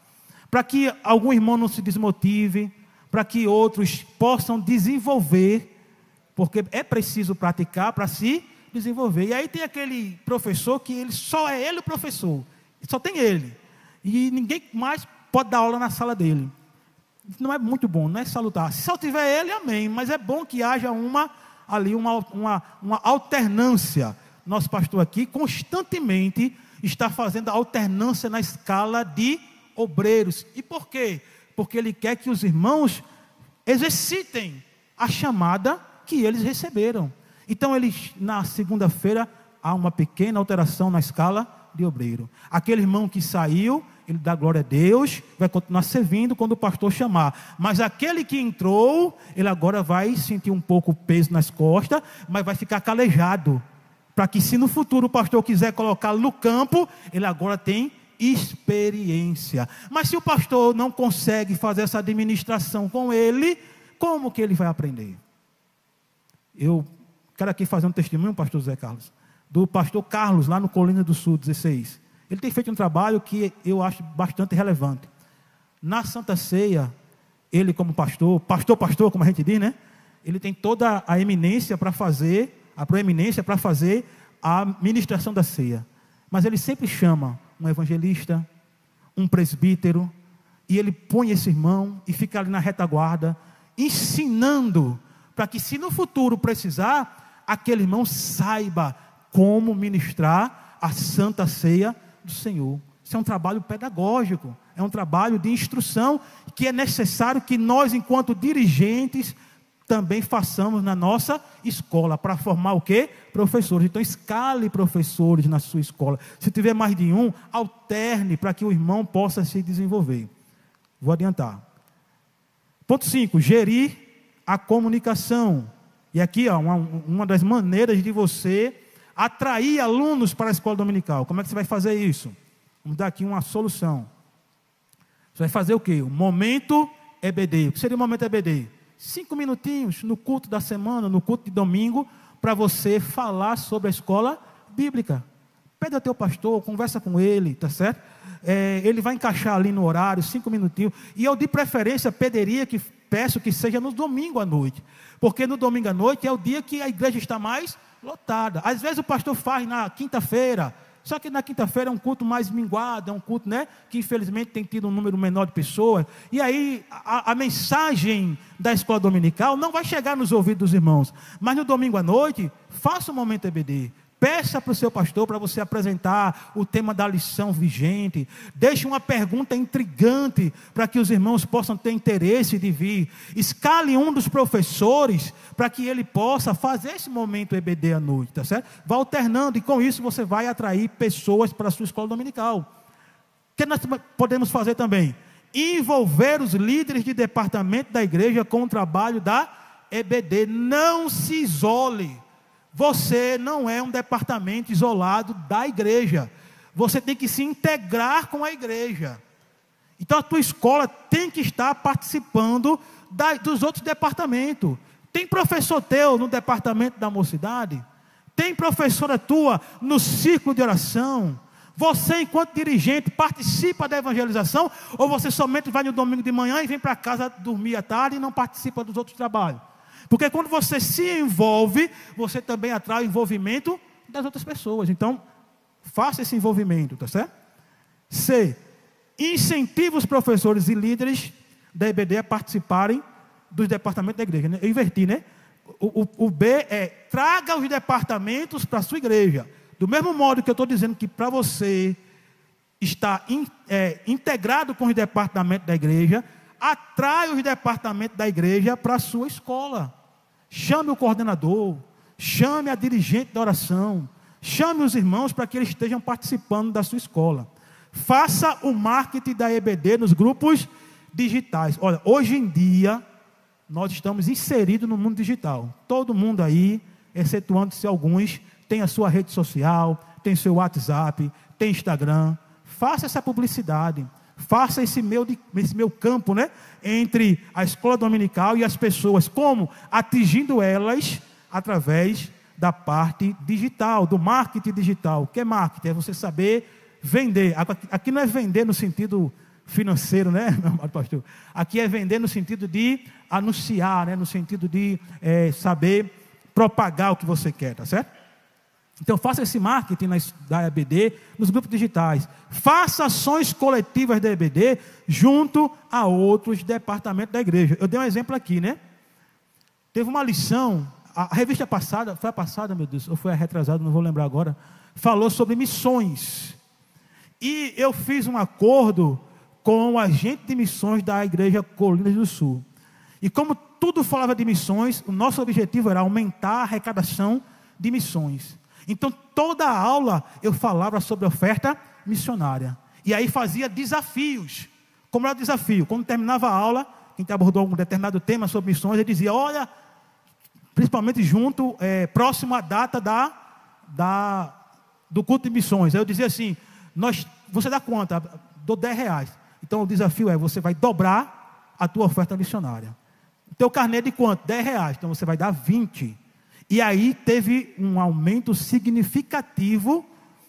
para que algum irmão não se desmotive, para que outros possam desenvolver, porque é preciso praticar para se desenvolver. E aí tem aquele professor que só é ele o professor, só tem ele, e ninguém mais pode dar aula na sala dele. Não é muito bom, não é salutar. Se só tiver ele, amém. Mas é bom que haja uma alternância. Nosso pastor aqui constantemente está fazendo a alternância na escala de obreiros. E por quê? Porque ele quer que os irmãos exercitem a chamada que eles receberam. Então, na segunda-feira, há uma pequena alteração na escala de obreiro. Aquele irmão que saiu, ele dá glória a Deus, vai continuar servindo quando o pastor chamar. Mas aquele que entrou, ele agora vai sentir um pouco o peso nas costas, mas vai ficar calejado, para que se no futuro o pastor quiser colocá-lo no campo, ele agora tem experiência. Mas se o pastor não consegue fazer essa administração com ele, como que ele vai aprender? Eu quero aqui fazer um testemunho, pastor José Carlos, do pastor Carlos, lá no Colina do Sul 16. Ele tem feito um trabalho que eu acho bastante relevante. Na Santa Ceia, ele como pastor, como a gente diz, né? Ele tem toda a eminência para fazer, a proeminência para fazer a ministração da ceia. Mas ele sempre chama um evangelista, um presbítero, e ele põe esse irmão e fica ali na retaguarda, ensinando, para que se no futuro precisar, aquele irmão saiba como ministrar a Santa Ceia do Senhor. Isso é um trabalho pedagógico, é um trabalho de instrução que é necessário que nós, enquanto dirigentes, também façamos na nossa escola, para formar o quê? Professores. Então escale professores na sua escola. Se tiver mais de um, alterne para que o irmão possa se desenvolver. Vou adiantar. Ponto 5, gerir a comunicação. E aqui, ó, uma das maneiras de você atrair alunos para a escola dominical. Como é que você vai fazer isso? Vamos dar aqui uma solução. Você vai fazer o quê? O momento EBD. O que seria o momento EBD? 5 minutinhos no culto da semana, no culto de domingo, para você falar sobre a escola bíblica. Pede ao teu pastor, conversa com ele, tá certo? Ele vai encaixar ali no horário, 5 minutinhos. E eu, de preferência, peço que seja no domingo à noite. Porque no domingo à noite é o dia que a igreja está mais lotada. Às vezes o pastor faz na quinta-feira, só que na quinta-feira é um culto mais minguado, é um culto, né, que infelizmente tem tido um número menor de pessoas. E aí a mensagem da escola dominical não vai chegar nos ouvidos dos irmãos. Mas no domingo à noite, faça um momento EBD. Peça para o seu pastor para você apresentar o tema da lição vigente. Deixe uma pergunta intrigante para que os irmãos possam ter interesse de vir. Escale um dos professores para que ele possa fazer esse momento EBD à noite, tá certo? Vá alternando e com isso você vai atrair pessoas para a sua escola dominical. O que nós podemos fazer também? Envolver os líderes de departamento da igreja com o trabalho da EBD. Não se isole. Você não é um departamento isolado da igreja. Você tem que se integrar com a igreja. Então a tua escola tem que estar participando dos outros departamentos. Tem professor teu no departamento da mocidade? Tem professora tua no círculo de oração? Você, enquanto dirigente, participa da evangelização? Ou você somente vai no domingo de manhã e vem para casa dormir à tarde e não participa dos outros trabalhos? Porque quando você se envolve, você também atrai o envolvimento das outras pessoas. Então, faça esse envolvimento, tá certo? C. Incentiva os professores e líderes da EBD a participarem dos departamentos da igreja. Eu inverti, né? O B é, traga os departamentos para a sua igreja. Do mesmo modo que eu estou dizendo que para você estar integrado com os departamentos da igreja, atrai os departamentos da igreja para a sua escola. Chame o coordenador, chame a dirigente da oração, chame os irmãos para que eles estejam participando da sua escola. Faça o marketing da EBD nos grupos digitais. Olha, hoje em dia, nós estamos inseridos no mundo digital. Todo mundo aí, excetuando-se alguns, tem a sua rede social, tem seu WhatsApp, tem Instagram. Faça essa publicidade. Faça esse meu campo, né, entre a escola dominical e as pessoas. Como? Atingindo elas através da parte digital, do marketing digital. O que é marketing? É você saber vender. Aqui não é vender no sentido financeiro, né, meu amado pastor? Aqui é vender no sentido de anunciar, né, no sentido de saber propagar o que você quer, tá certo? Então faça esse marketing da EBD nos grupos digitais. Faça ações coletivas da EBD junto a outros departamentos da igreja. Eu dei um exemplo aqui, né? Teve uma lição, a revista passada, foi a passada, meu Deus, ou foi a retrasada, não vou lembrar agora, falou sobre missões. E eu fiz um acordo com o agente de missões da igreja Colinas do Sul. E como tudo falava de missões, o nosso objetivo era aumentar a arrecadação de missões. Então, toda a aula eu falava sobre oferta missionária. E aí fazia desafios. Como era o desafio? Quando terminava a aula, quem abordou algum determinado tema sobre missões, ele dizia, olha, principalmente próximo à data do culto de missões. Aí eu dizia assim, você dá quanto? Dou R$10. Então, o desafio é, você vai dobrar a tua oferta missionária. O teu carnê de quanto? R$10. Então, você vai dar 20. E aí teve um aumento significativo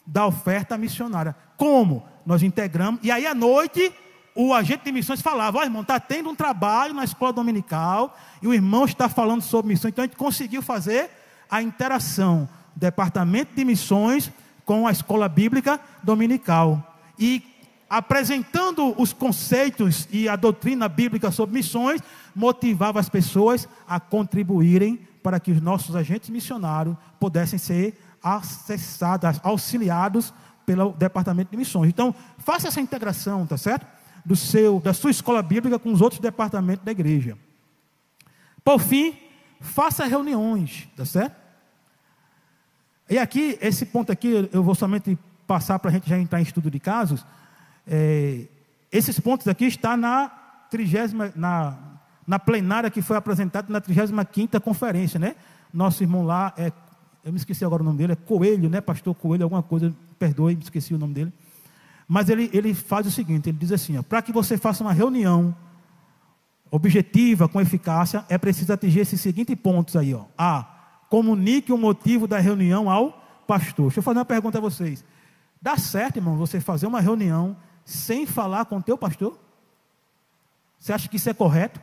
da oferta missionária. Como? Nós integramos. E aí à noite, o agente de missões falava, irmão, está tendo um trabalho na escola dominical, e o irmão está falando sobre missões. Então a gente conseguiu fazer a interação do departamento de missões com a escola bíblica dominical. E apresentando os conceitos e a doutrina bíblica sobre missões, motivava as pessoas a contribuírem para que os nossos agentes missionários pudessem ser acessados, auxiliados pelo Departamento de Missões. Então, faça essa integração, tá certo? Da sua escola bíblica com os outros departamentos da igreja. Por fim, faça reuniões, tá certo? E aqui, esse ponto aqui, eu vou somente passar para a gente já entrar em estudo de casos. Esses pontos aqui estão na plenária que foi apresentada na 35ª conferência, né? Nosso irmão lá, eu me esqueci agora o nome dele, é Coelho, né? Pastor Coelho, alguma coisa, perdoe, me esqueci o nome dele. Mas ele faz o seguinte, ele diz assim, para que você faça uma reunião objetiva, com eficácia, é preciso atingir esses seguintes pontos aí, ó. A, comunique o motivo da reunião ao pastor. Deixa eu fazer uma pergunta a vocês. Dá certo, irmão, você fazer uma reunião sem falar com o teu pastor? Você acha que isso é correto?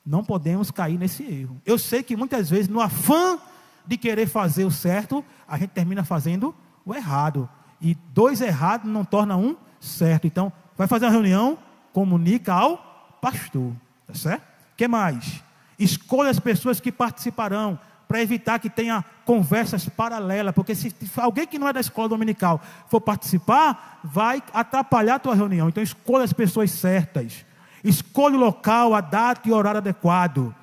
Não podemos cair nesse erro. Eu sei que muitas vezes, no afã de querer fazer o certo, a gente termina fazendo o errado. E 2 errados não torna um certo. Então, vai fazer uma reunião, comunica ao pastor, tá certo? O que mais? Escolha as pessoas que participarão, para evitar que tenha conversas paralelas, porque se alguém que não é da escola dominical for participar, vai atrapalhar a tua reunião. Então, escolha as pessoas certas, escolha o local, a data e o horário adequado,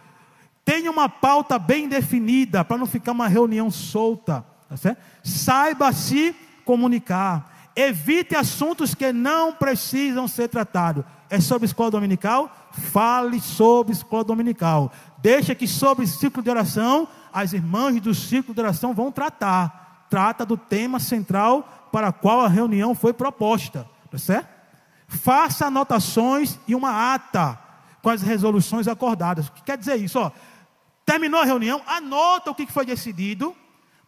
tenha uma pauta bem definida, para não ficar uma reunião solta, tá certo? Saiba se comunicar, evite assuntos que não precisam ser tratados. É sobre escola dominical? Fale sobre escola dominical. Deixa que sobre ciclo de oração, as irmãs do ciclo de oração vão tratar. Trata do tema central para o qual a reunião foi proposta. Tá certo? Faça anotações e uma ata com as resoluções acordadas. O que quer dizer isso? Ó, terminou a reunião, anota o que foi decidido,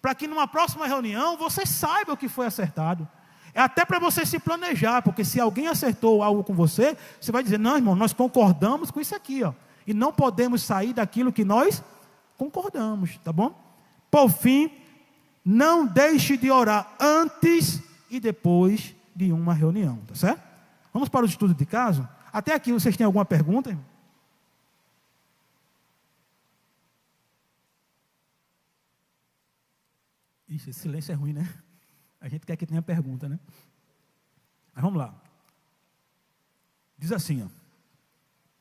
para que numa próxima reunião você saiba o que foi acertado. É até para você se planejar, porque se alguém acertou algo com você, você vai dizer, não, irmão, nós concordamos com isso aqui, ó, e não podemos sair daquilo que nós concordamos, tá bom? Por fim, não deixe de orar antes e depois de uma reunião, tá certo? Vamos para o estudo de caso? Até aqui, vocês têm alguma pergunta, irmão? Ixi, esse silêncio é ruim, né? A gente quer que tenha pergunta, né? Mas vamos lá. Diz assim, ó.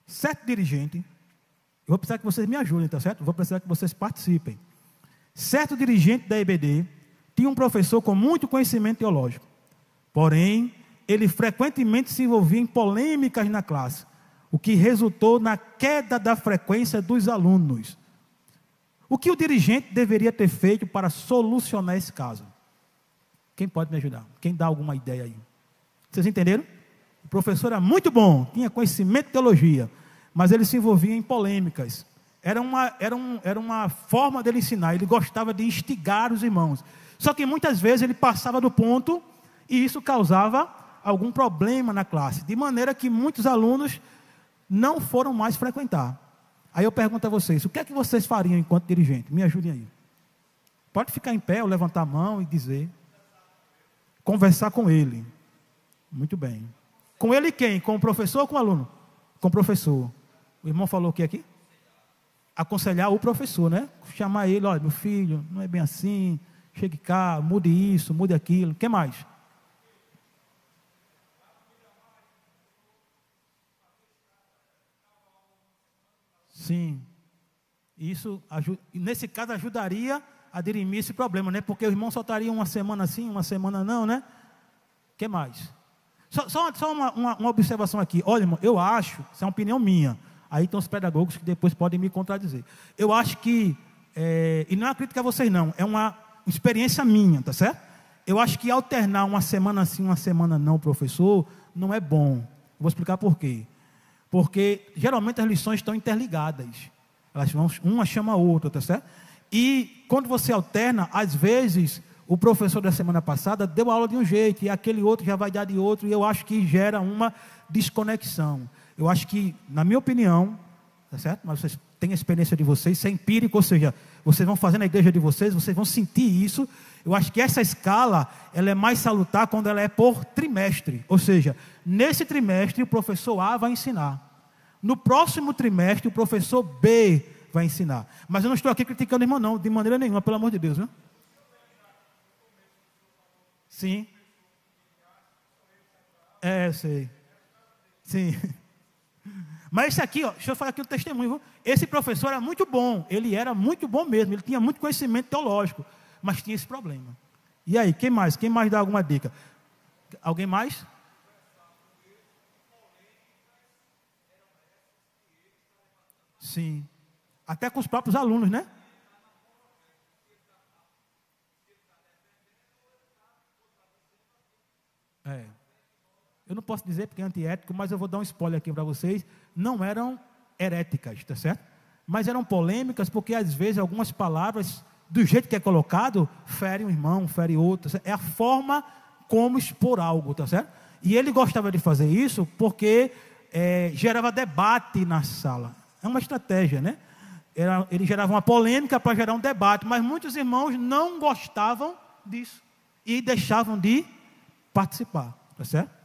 Certo dirigente, eu vou precisar que vocês me ajudem, tá certo? Eu vou precisar que vocês participem. Certo dirigente da EBD tinha um professor com muito conhecimento teológico. Porém, ele frequentemente se envolvia em polêmicas na classe, o que resultou na queda da frequência dos alunos. O que o dirigente deveria ter feito para solucionar esse caso? Quem pode me ajudar? Quem dá alguma ideia aí? Vocês entenderam? O professor era muito bom, tinha conhecimento de teologia, mas ele se envolvia em polêmicas. Era uma forma dele ensinar, ele gostava de instigar os irmãos. Só que muitas vezes ele passava do ponto e isso causava algum problema na classe, de maneira que muitos alunos não foram mais frequentar. Aí eu pergunto a vocês, o que é que vocês fariam enquanto dirigente? Me ajudem aí. Pode ficar em pé ou levantar a mão e dizer. Conversar com ele. Muito bem. Com ele quem? Com o professor ou com o aluno? Com o professor. O irmão falou o que aqui? Aconselhar o professor, né? Chamar ele, olha, meu filho, não é bem assim, chegue cá, mude isso, mude aquilo. O que mais? Sim. Isso, nesse caso, ajudaria a dirimir esse problema, né? Porque o irmão só estaria uma semana sim, uma semana não, né? O que mais? Só uma observação aqui. Olha, irmão, eu acho, isso é uma opinião minha. Aí tem os pedagogos que depois podem me contradizer. Eu acho que, e não é uma crítica a vocês não, é uma experiência minha, tá certo? Eu acho que alternar uma semana sim, uma semana não, professor, não é bom. Vou explicar por quê. Porque geralmente as lições estão interligadas. Elas vão, uma chama a outra, tá certo? E quando você alterna, às vezes, o professor da semana passada deu aula de um jeito, e aquele outro já vai dar de outro, e eu acho que gera uma desconexão. Eu acho que, na minha opinião, tá certo? Mas vocês têm a experiência de vocês, isso é empírico, ou seja, vocês vão fazer na igreja de vocês, vocês vão sentir isso. Eu acho que essa escala, ela é mais salutar quando ela é por trimestre. Ou seja, nesse trimestre o professor A vai ensinar. No próximo trimestre o professor B vai ensinar. Mas eu não estou aqui criticando o irmão, não, de maneira nenhuma, pelo amor de Deus, viu? Sim. Sei. Sim. Mas esse aqui, ó, deixa eu falar aqui o testemunho, viu? Esse professor era muito bom, ele era muito bom mesmo, ele tinha muito conhecimento teológico, mas tinha esse problema. E aí, quem mais? Quem mais dá alguma dica? Alguém mais? Sim. Até com os próprios alunos, né? Eu não posso dizer porque é antiético, mas eu vou dar um spoiler aqui para vocês. Não eram heréticas, tá certo? Mas eram polêmicas porque às vezes algumas palavras, do jeito que é colocado, fere um irmão, fere outro. Tá, é a forma como expor algo, tá certo? E ele gostava de fazer isso porque gerava debate na sala. É uma estratégia, né? Ele gerava uma polêmica para gerar um debate, mas muitos irmãos não gostavam disso e deixavam de participar, tá certo?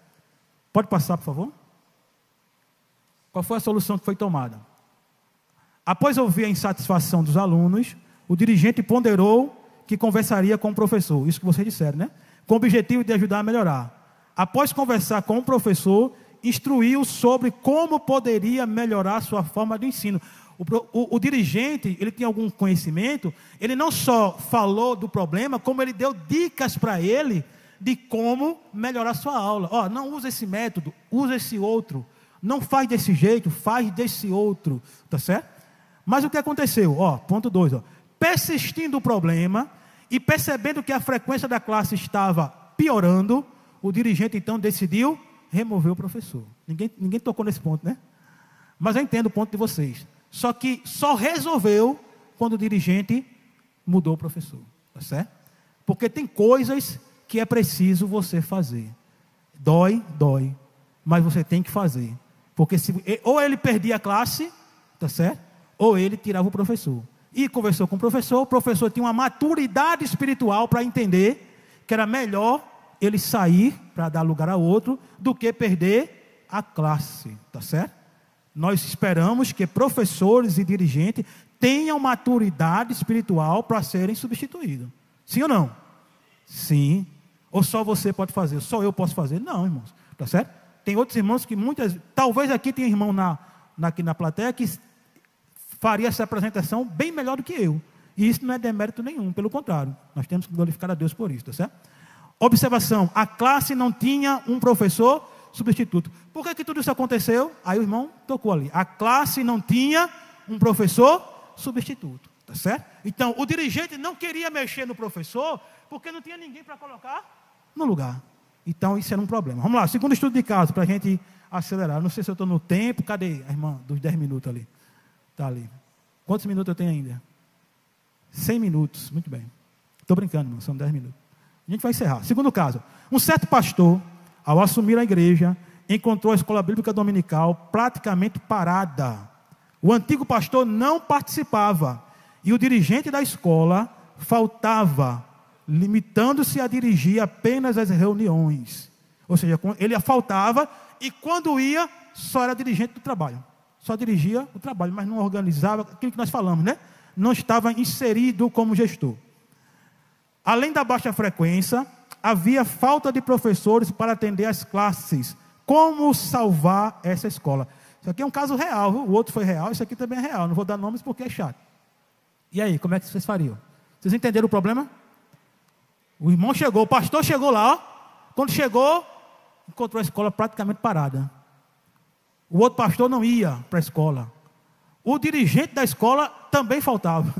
Pode passar, por favor? Qual foi a solução que foi tomada? Após ouvir a insatisfação dos alunos, o dirigente ponderou que conversaria com o professor, isso que vocês disseram, né? Com o objetivo de ajudar a melhorar. Após conversar com o professor, instruiu sobre como poderia melhorar sua forma de ensino. O dirigente, ele tinha algum conhecimento, ele não só falou do problema, como ele deu dicas para ele de como melhorar sua aula. Ó, não usa esse método, usa esse outro. Não faz desse jeito, faz desse outro. Tá certo? Mas o que aconteceu? Ó, ponto 2. Persistindo o problema e percebendo que a frequência da classe estava piorando, o dirigente então decidiu remover o professor. Ninguém tocou nesse ponto, né? Mas eu entendo o ponto de vocês. Só que só resolveu quando o dirigente mudou o professor. Tá certo? Porque tem coisas que é preciso você fazer. Dói, mas você tem que fazer. Porque ou ele perdia a classe, tá certo? Ou ele tirava o professor. E conversou com o professor tinha uma maturidade espiritual para entender que era melhor ele sair para dar lugar a outro do que perder a classe, tá certo? Nós esperamos que professores e dirigentes tenham maturidade espiritual para serem substituídos. Sim ou não? Sim. Ou só você pode fazer? Só eu posso fazer? Não, irmãos. Tá certo? Tem outros irmãos que talvez aqui tenha irmão aqui na plateia que faria essa apresentação bem melhor do que eu. E isso não é demérito nenhum, pelo contrário. Nós temos que glorificar a Deus por isso, tá certo? Observação, a classe não tinha um professor substituto. Por que tudo isso aconteceu? Aí o irmão tocou ali. A classe não tinha um professor substituto, tá certo? Então, o dirigente não queria mexer no professor porque não tinha ninguém para colocar no lugar. Então, isso era um problema. Vamos lá, segundo estudo de caso, para a gente acelerar. Não sei se eu estou no tempo. Cadê a irmã dos 10 minutos ali? Está ali. Quantos minutos eu tenho ainda? 100 minutos. Muito bem. Estou brincando, irmão. São 10 minutos. A gente vai encerrar. Segundo caso. Um certo pastor, ao assumir a igreja, encontrou a escola bíblica dominical praticamente parada. O antigo pastor não participava. E o dirigente da escola faltava, limitando-se a dirigir apenas as reuniões. Ou seja, ele faltava e quando ia, só era dirigente do trabalho. Só dirigia o trabalho, mas não organizava aquilo que nós falamos, né? Não estava inserido como gestor. Além da baixa frequência, havia falta de professores para atender as classes. Como salvar essa escola? Isso aqui é um caso real, viu? O outro foi real, isso aqui também é real. Não vou dar nomes porque é chato. E aí, como é que vocês fariam? Vocês entenderam o problema? O irmão chegou, o pastor chegou lá, ó. Quando chegou, encontrou a escola praticamente parada. O outro pastor não ia para a escola. O dirigente da escola também faltava.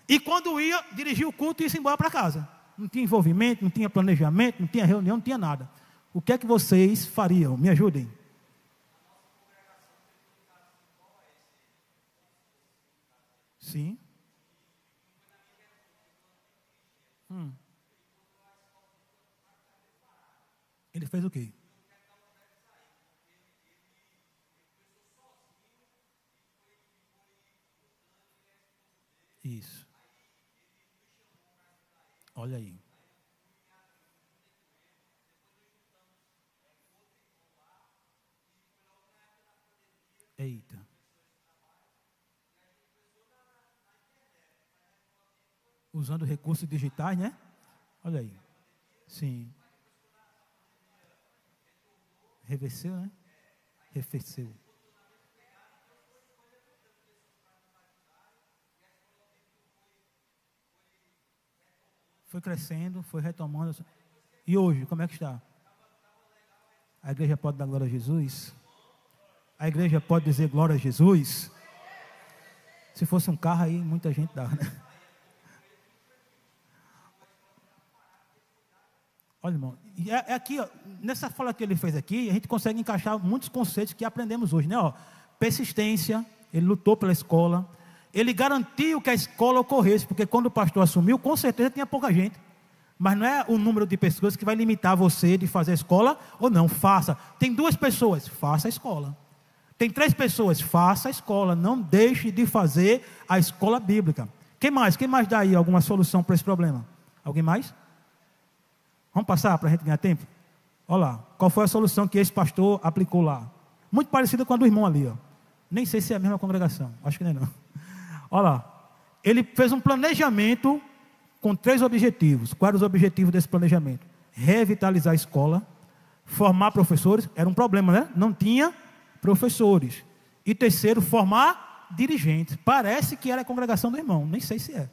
E quando ia, dirigia o culto e ia embora para casa. Não tinha envolvimento, não tinha planejamento, não tinha reunião, não tinha nada. O que é que vocês fariam? Me ajudem. Sim. Ele fez o quê? Isso. Olha aí. Eita. Usando recursos digitais, né? Olha aí. Sim. Reverseu, né? Refeceu. Foi crescendo, foi retomando. E hoje, como é que está? A igreja pode dar glória a Jesus? A igreja pode dizer glória a Jesus? Se fosse um carro aí, muita gente dá, né? Olha, irmão, e é aqui, ó, nessa fala que ele fez aqui, a gente consegue encaixar muitos conceitos que aprendemos hoje, né? Ó, persistência, ele lutou pela escola, ele garantiu que a escola ocorresse, porque quando o pastor assumiu, com certeza tinha pouca gente. Mas não é o número de pessoas que vai limitar você de fazer a escola ou não, faça. Tem 2 pessoas, faça a escola. Tem 3 pessoas, faça a escola. Não deixe de fazer a escola bíblica. Quem mais? Quem mais dá aí alguma solução para esse problema? Alguém mais? Vamos passar para a gente ganhar tempo? Olha lá, qual foi a solução que esse pastor aplicou lá? Muito parecida com a do irmão ali, ó. Nem sei se é a mesma congregação, acho que não é não. Olha lá, ele fez um planejamento com 3 objetivos. Quais eram os objetivos desse planejamento? Revitalizar a escola, formar professores, era um problema, né? Não tinha professores. E terceiro, formar dirigentes. Parece que era a congregação do irmão, nem sei se é.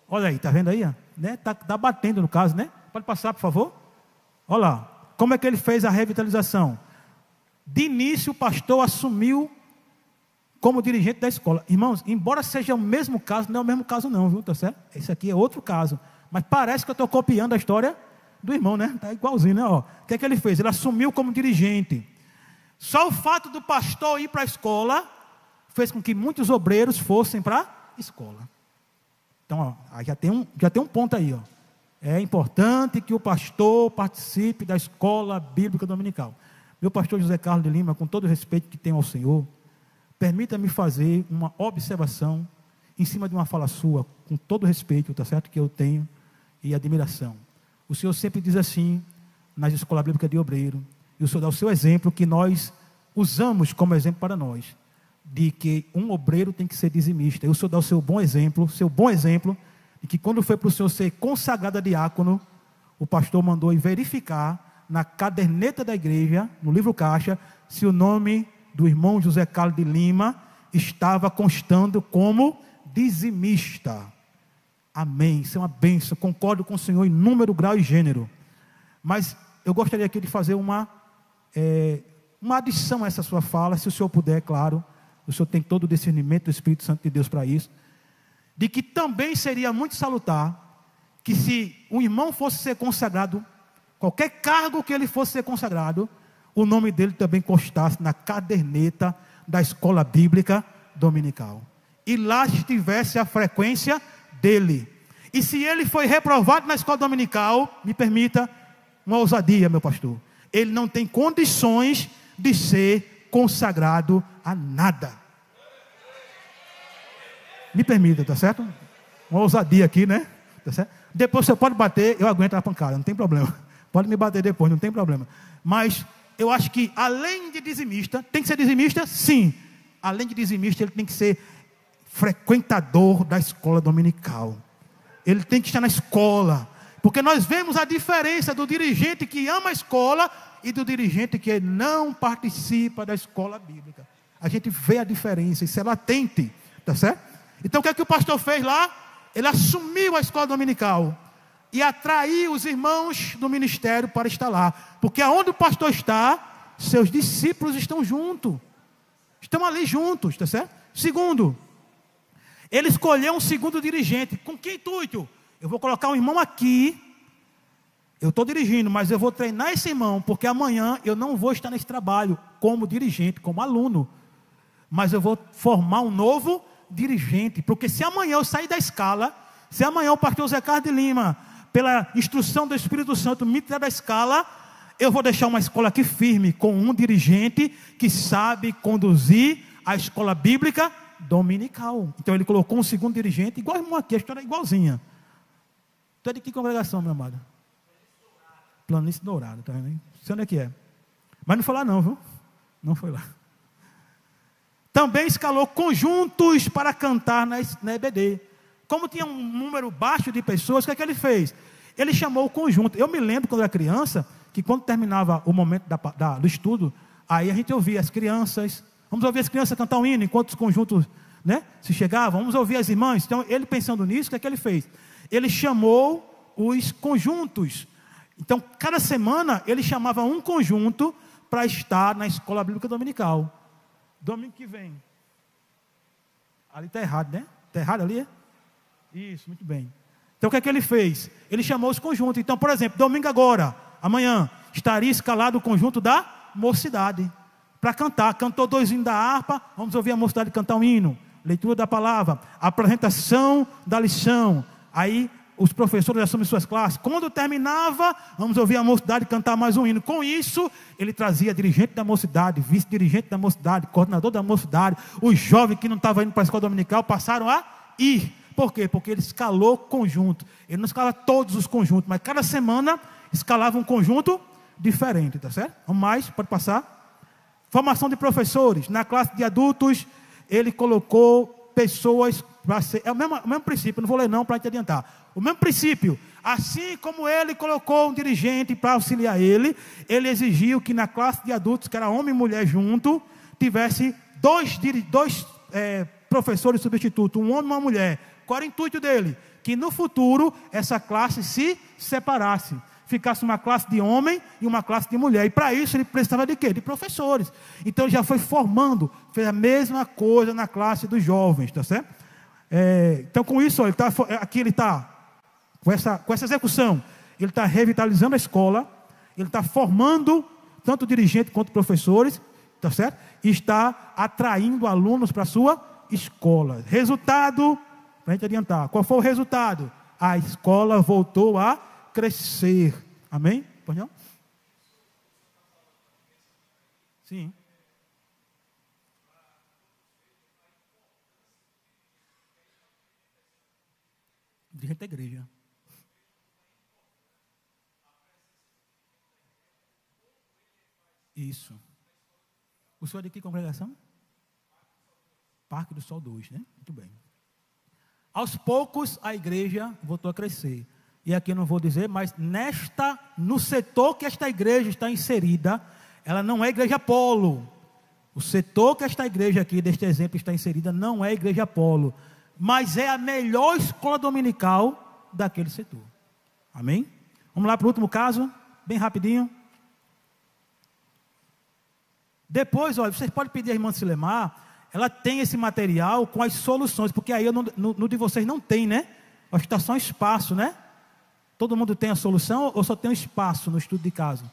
Olha aí, tá vendo aí? Ó? Né? Tá batendo no caso, né? Pode passar, por favor? Olha lá, como é que ele fez a revitalização? De início, o pastor assumiu como dirigente da escola. Irmãos, embora seja o mesmo caso, não é o mesmo caso não, viu? Tá certo? Esse aqui é outro caso. Mas parece que eu estou copiando a história do irmão, né? Está igualzinho, né? Ó, o que é que ele fez? Ele assumiu como dirigente. Só o fato do pastor ir para a escola fez com que muitos obreiros fossem para a escola. Então, ó, já tem um ponto aí, ó. É importante que o pastor participe da escola bíblica dominical. Meu pastor José Carlos de Lima, com todo o respeito que tenho ao Senhor, permita-me fazer uma observação em cima de uma fala sua, com todo o respeito, tá certo, que eu tenho e admiração. O Senhor sempre diz assim, nas escolas bíblicas de obreiro, e o Senhor dá o seu exemplo, que nós usamos como exemplo para nós, de que um obreiro tem que ser dizimista. E o Senhor dá o seu bom exemplo, de que quando foi para o Senhor ser consagrado a diácono, o pastor mandou ir verificar na caderneta da igreja, no livro caixa, se o nome do irmão José Carlos de Lima estava constando como dizimista. Amém, isso é uma bênção, concordo com o Senhor em número, grau e gênero. Mas eu gostaria aqui de fazer uma adição a essa sua fala, se o Senhor puder, claro. O Senhor tem todo o discernimento do Espírito Santo de Deus para isso. De que também seria muito salutar que se um irmão fosse ser consagrado, qualquer cargo que ele fosse ser consagrado, o nome dele também constasse na caderneta da escola bíblica dominical. E lá estivesse a frequência dele. E se ele foi reprovado na escola dominical, me permita uma ousadia, meu pastor, ele não tem condições de ser consagrado a nada. Me permita, tá certo? Uma ousadia aqui, né? Tá certo? Depois você pode bater, eu aguento a pancada, não tem problema. Pode me bater depois, não tem problema. Mas eu acho que além de dizimista, tem que ser dizimista? Sim. Além de dizimista, ele tem que ser frequentador da escola dominical. Ele tem que estar na escola. Porque nós vemos a diferença do dirigente que ama a escola e do dirigente que não participa da escola bíblica. A gente vê a diferença, isso é latente, tá certo? Então o que é que o pastor fez lá? Ele assumiu a escola dominical e atraiu os irmãos do ministério para estar lá. Porque aonde o pastor está, seus discípulos estão juntos. Estão ali juntos, tá certo? Segundo, ele escolheu um segundo dirigente. Com que intuito? Eu vou colocar um irmão aqui. Eu estou dirigindo, mas eu vou treinar esse irmão, porque amanhã eu não vou estar nesse trabalho como dirigente, como aluno. Mas eu vou formar um novo dirigente. Porque se amanhã eu sair da escala, se amanhã o pastor José Carlos de Lima, pela instrução do Espírito Santo, me tirar da escala, eu vou deixar uma escola aqui firme, com um dirigente que sabe conduzir a escola bíblica dominical. Então ele colocou um segundo dirigente, igual o irmão aqui, a história é igualzinha. Tu é de que congregação, meu amado? Planície Dourado, tá vendo aí? Não sei onde é que é. Mas não foi lá não, viu? Não foi lá. Também escalou conjuntos para cantar na EBD. como tinha um número baixo de pessoas, o que é que ele fez? Ele chamou o conjunto. Eu me lembro, quando eu era criança, que quando terminava o momento do estudo, aí a gente ouvia as crianças, vamos ouvir as crianças cantar um hino, enquanto os conjuntos, né, se chegavam, vamos ouvir as irmãs. Então, ele pensando nisso, o que é que ele fez? Ele chamou os conjuntos. Então, cada semana, ele chamava um conjunto para estar na escola bíblica dominical. Domingo que vem. Ali está errado, né? Está errado ali? É? Isso, muito bem. Então, o que é que ele fez? Ele chamou os conjuntos. Então, por exemplo, domingo agora, amanhã, estaria escalado o conjunto da mocidade para cantar. Cantou 2 hinos da harpa, vamos ouvir a mocidade cantar um hino. Leitura da palavra, apresentação da lição. Aí, os professores assumem suas classes. Quando terminava, vamos ouvir a mocidade cantar mais um hino. Com isso, ele trazia dirigente da mocidade, vice-dirigente da mocidade, coordenador da mocidade. Os jovens que não estavam indo para a escola dominical passaram a ir. Por quê? Porque ele escalou conjunto. Ele não escalava todos os conjuntos, mas cada semana escalava um conjunto diferente, tá certo? Vamos mais, pode passar. Formação de professores. Na classe de adultos, ele colocou pessoas para ser... É o mesmo princípio, não vou ler não para te adiantar. O mesmo princípio. Assim como ele colocou um dirigente para auxiliar ele exigiu que na classe de adultos, que era homem e mulher junto, tivesse dois professores substitutos, um homem e uma mulher. Qual era o intuito dele? Que no futuro essa classe se separasse. Ficasse uma classe de homem e uma classe de mulher. E para isso ele precisava de quê? De professores. Então ele já foi formando, fez a mesma coisa na classe dos jovens, tá certo? Então com isso, aqui ele está, com essa execução, ele está revitalizando a escola, ele está formando tanto dirigente quanto professores, tá certo? E está atraindo alunos para a sua escola. Resultado, para a gente adiantar, qual foi o resultado? A escola voltou a crescer. Amém? Pois não? Sim. Dirigente da igreja. Isso. O senhor é de que congregação? Parque do Sol 2, né? Muito bem. Aos poucos a igreja voltou a crescer. E aqui eu não vou dizer, mas no setor que esta igreja está inserida, ela não é igreja polo. O setor que esta igreja aqui, deste exemplo, está inserida, não é igreja polo. Mas é a melhor escola dominical daquele setor. Amém? Vamos lá para o último caso, bem rapidinho. Depois, olha, vocês podem pedir à irmã Silemar, ela tem esse material com as soluções, porque aí no de vocês não tem, né? Acho que está só um espaço, né? Todo mundo tem a solução ou só tem um espaço no estudo de caso?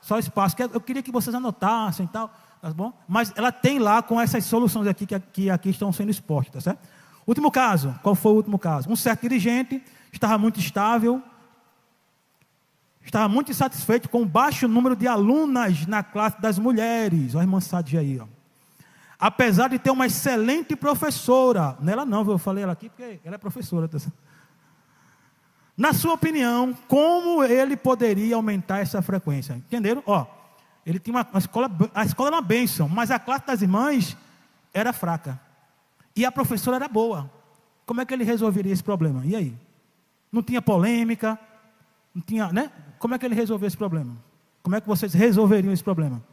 Só espaço. Eu queria que vocês anotassem e tal, tá bom? Mas ela tem lá com essas soluções aqui que aqui estão sendo expostas, tá certo? Último caso. Qual foi o último caso? Um certo dirigente estava muito instável, estava muito insatisfeito com o baixo número de alunas na classe das mulheres. Olha a irmã Sadia aí, ó. Apesar de ter uma excelente professora, nela não, eu falei ela aqui porque ela é professora, tá certo? Na sua opinião, como ele poderia aumentar essa frequência? Entenderam? Ó, ele tinha a escola era uma bênção, mas a classe das irmãs era fraca. E a professora era boa. Como é que ele resolveria esse problema? E aí? Não tinha polêmica, não tinha, né? Como é que ele resolveu esse problema? Como é que vocês resolveriam esse problema?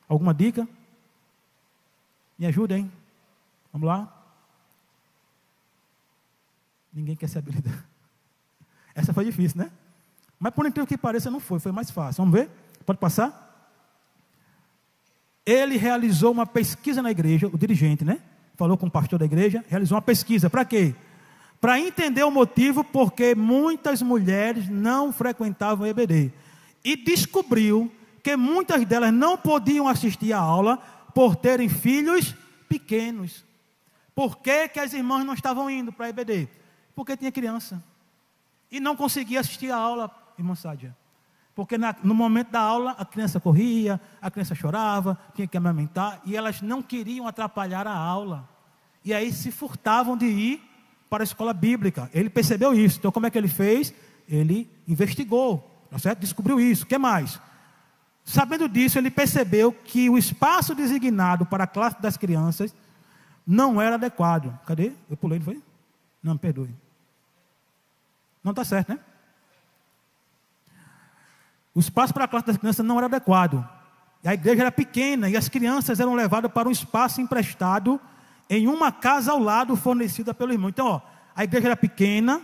Alguma dica? Me ajudem. Vamos lá. Ninguém quer se habilitar. Essa foi difícil, né? Mas por incrível que pareça, não foi mais fácil. Vamos ver? Pode passar? Ele realizou uma pesquisa na igreja, o dirigente, né? Falou com o pastor da igreja, realizou uma pesquisa. Para quê? Para entender o motivo porque muitas mulheres não frequentavam o EBD. E descobriu que muitas delas não podiam assistir à aula por terem filhos pequenos. Por que as irmãs não estavam indo para a EBD? Porque tinha criança. E não conseguia assistir a aula, irmã Sádia. Porque no momento da aula, a criança corria, a criança chorava, tinha que amamentar, e elas não queriam atrapalhar a aula. E aí se furtavam de ir para a escola bíblica. Ele percebeu isso. Então como é que ele fez? Ele investigou, tá certo? Descobriu isso. O que mais? Sabendo disso, ele percebeu que o espaço designado para a classe das crianças não era adequado. Cadê? Eu pulei, não foi? Não, me perdoe. Não está certo, né? O espaço para a classe das crianças não era adequado. A igreja era pequena e as crianças eram levadas para um espaço emprestado em uma casa ao lado fornecida pelo irmão. Então, ó, a igreja era pequena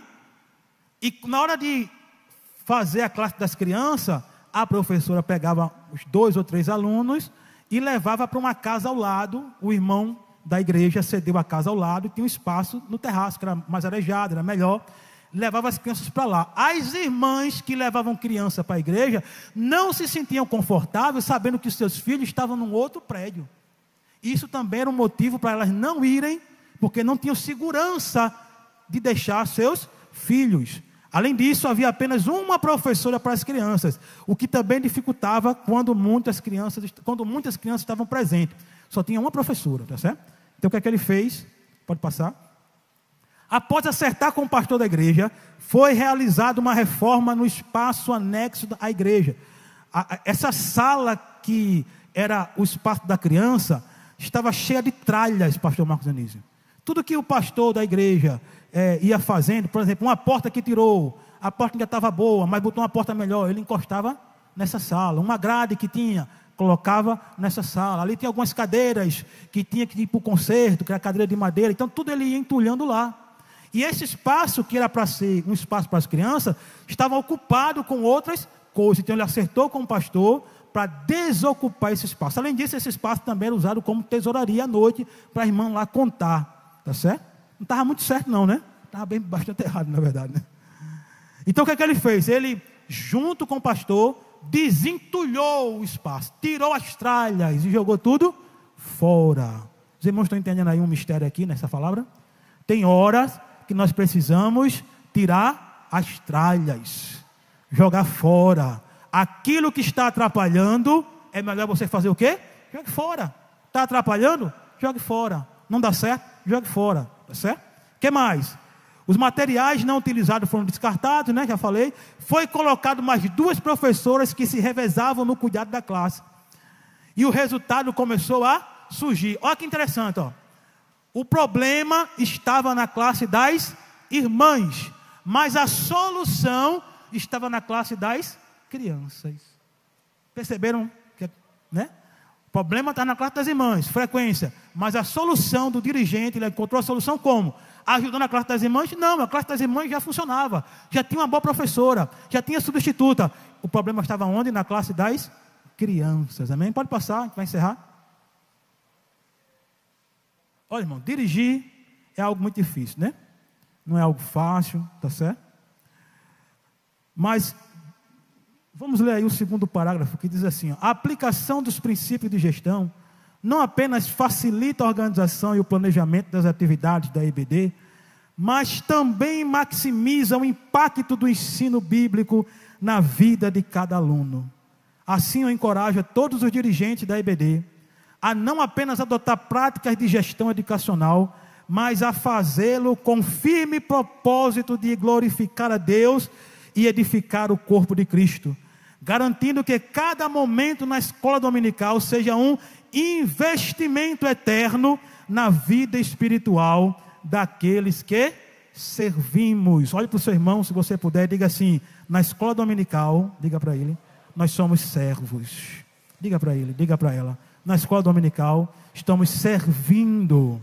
e na hora de fazer a classe das crianças, a professora pegava os 2 ou 3 alunos e levava para uma casa ao lado. O irmão da igreja cedeu a casa ao lado e tinha um espaço no terraço, que era mais arejado, era melhor. Levava as crianças para lá. As irmãs que levavam criança para a igreja não se sentiam confortáveis sabendo que os seus filhos estavam num outro prédio. Isso também era um motivo para elas não irem, porque não tinham segurança de deixar seus filhos. Além disso, havia apenas uma professora para as crianças, o que também dificultava quando muitas crianças estavam presentes. Só tinha uma professora, tá certo? Então o que é que ele fez? Pode passar. Após acertar com o pastor da igreja, foi realizada uma reforma no espaço anexo à igreja. Essa sala que era o espaço da criança estava cheia de tralhas, pastor Marcos Anísio. Tudo que o pastor da igreja ia fazendo, por exemplo, uma porta que tirou, a porta ainda estava boa, mas botou uma porta melhor, ele encostava nessa sala. Uma grade que tinha, colocava nessa sala. Ali tinha algumas cadeiras que tinha que ir para o concerto, que era cadeira de madeira. Então tudo ele ia entulhando lá. E esse espaço, que era para ser um espaço para as crianças, estava ocupado com outras coisas. Então ele acertou com o pastor para desocupar esse espaço. Além disso, esse espaço também era usado como tesouraria à noite, para a irmã lá contar. Tá certo? Não estava muito certo não, né? Estava bastante errado, na verdade, né? Então o que é que ele fez? Ele, junto com o pastor, desentulhou o espaço, tirou as tralhas e jogou tudo fora. Os irmãos estão entendendo aí um mistério aqui nessa palavra? Tem horas que nós precisamos tirar as tralhas, jogar fora. Aquilo que está atrapalhando, é melhor você fazer o quê? Jogue fora. Está atrapalhando? Jogue fora. Não dá certo? Jogue fora. Tá certo? O que mais? Os materiais não utilizados foram descartados, né? Já falei. Foi colocado mais 2 professoras que se revezavam no cuidado da classe. E o resultado começou a surgir. Olha que interessante, ó. O problema estava na classe das irmãs, mas a solução estava na classe das crianças. Perceberam? Né? O problema está na classe das irmãs, frequência, mas a solução do dirigente, ele encontrou a solução como? Ajudando a classe das irmãs? Não, a classe das irmãs já funcionava, já tinha uma boa professora, já tinha substituta. O problema estava onde? Na classe das crianças, amém? Pode passar, a gente vai encerrar. Olha, irmão, dirigir é algo muito difícil, né? Não é algo fácil, tá certo? Mas vamos ler aí o segundo parágrafo que diz assim: ó, a aplicação dos princípios de gestão não apenas facilita a organização e o planejamento das atividades da EBD, mas também maximiza o impacto do ensino bíblico na vida de cada aluno. Assim, eu encorajo a todos os dirigentes da EBD a não apenas adotar práticas de gestão educacional, mas a fazê-lo com firme propósito de glorificar a Deus e edificar o corpo de Cristo, garantindo que cada momento na escola dominical seja um investimento eterno na vida espiritual daqueles que servimos. Olhe para o seu irmão, se você puder, diga assim: na escola dominical, diga para ele, nós somos servos. Diga para ele, diga para ela: na escola dominical estamos servindo,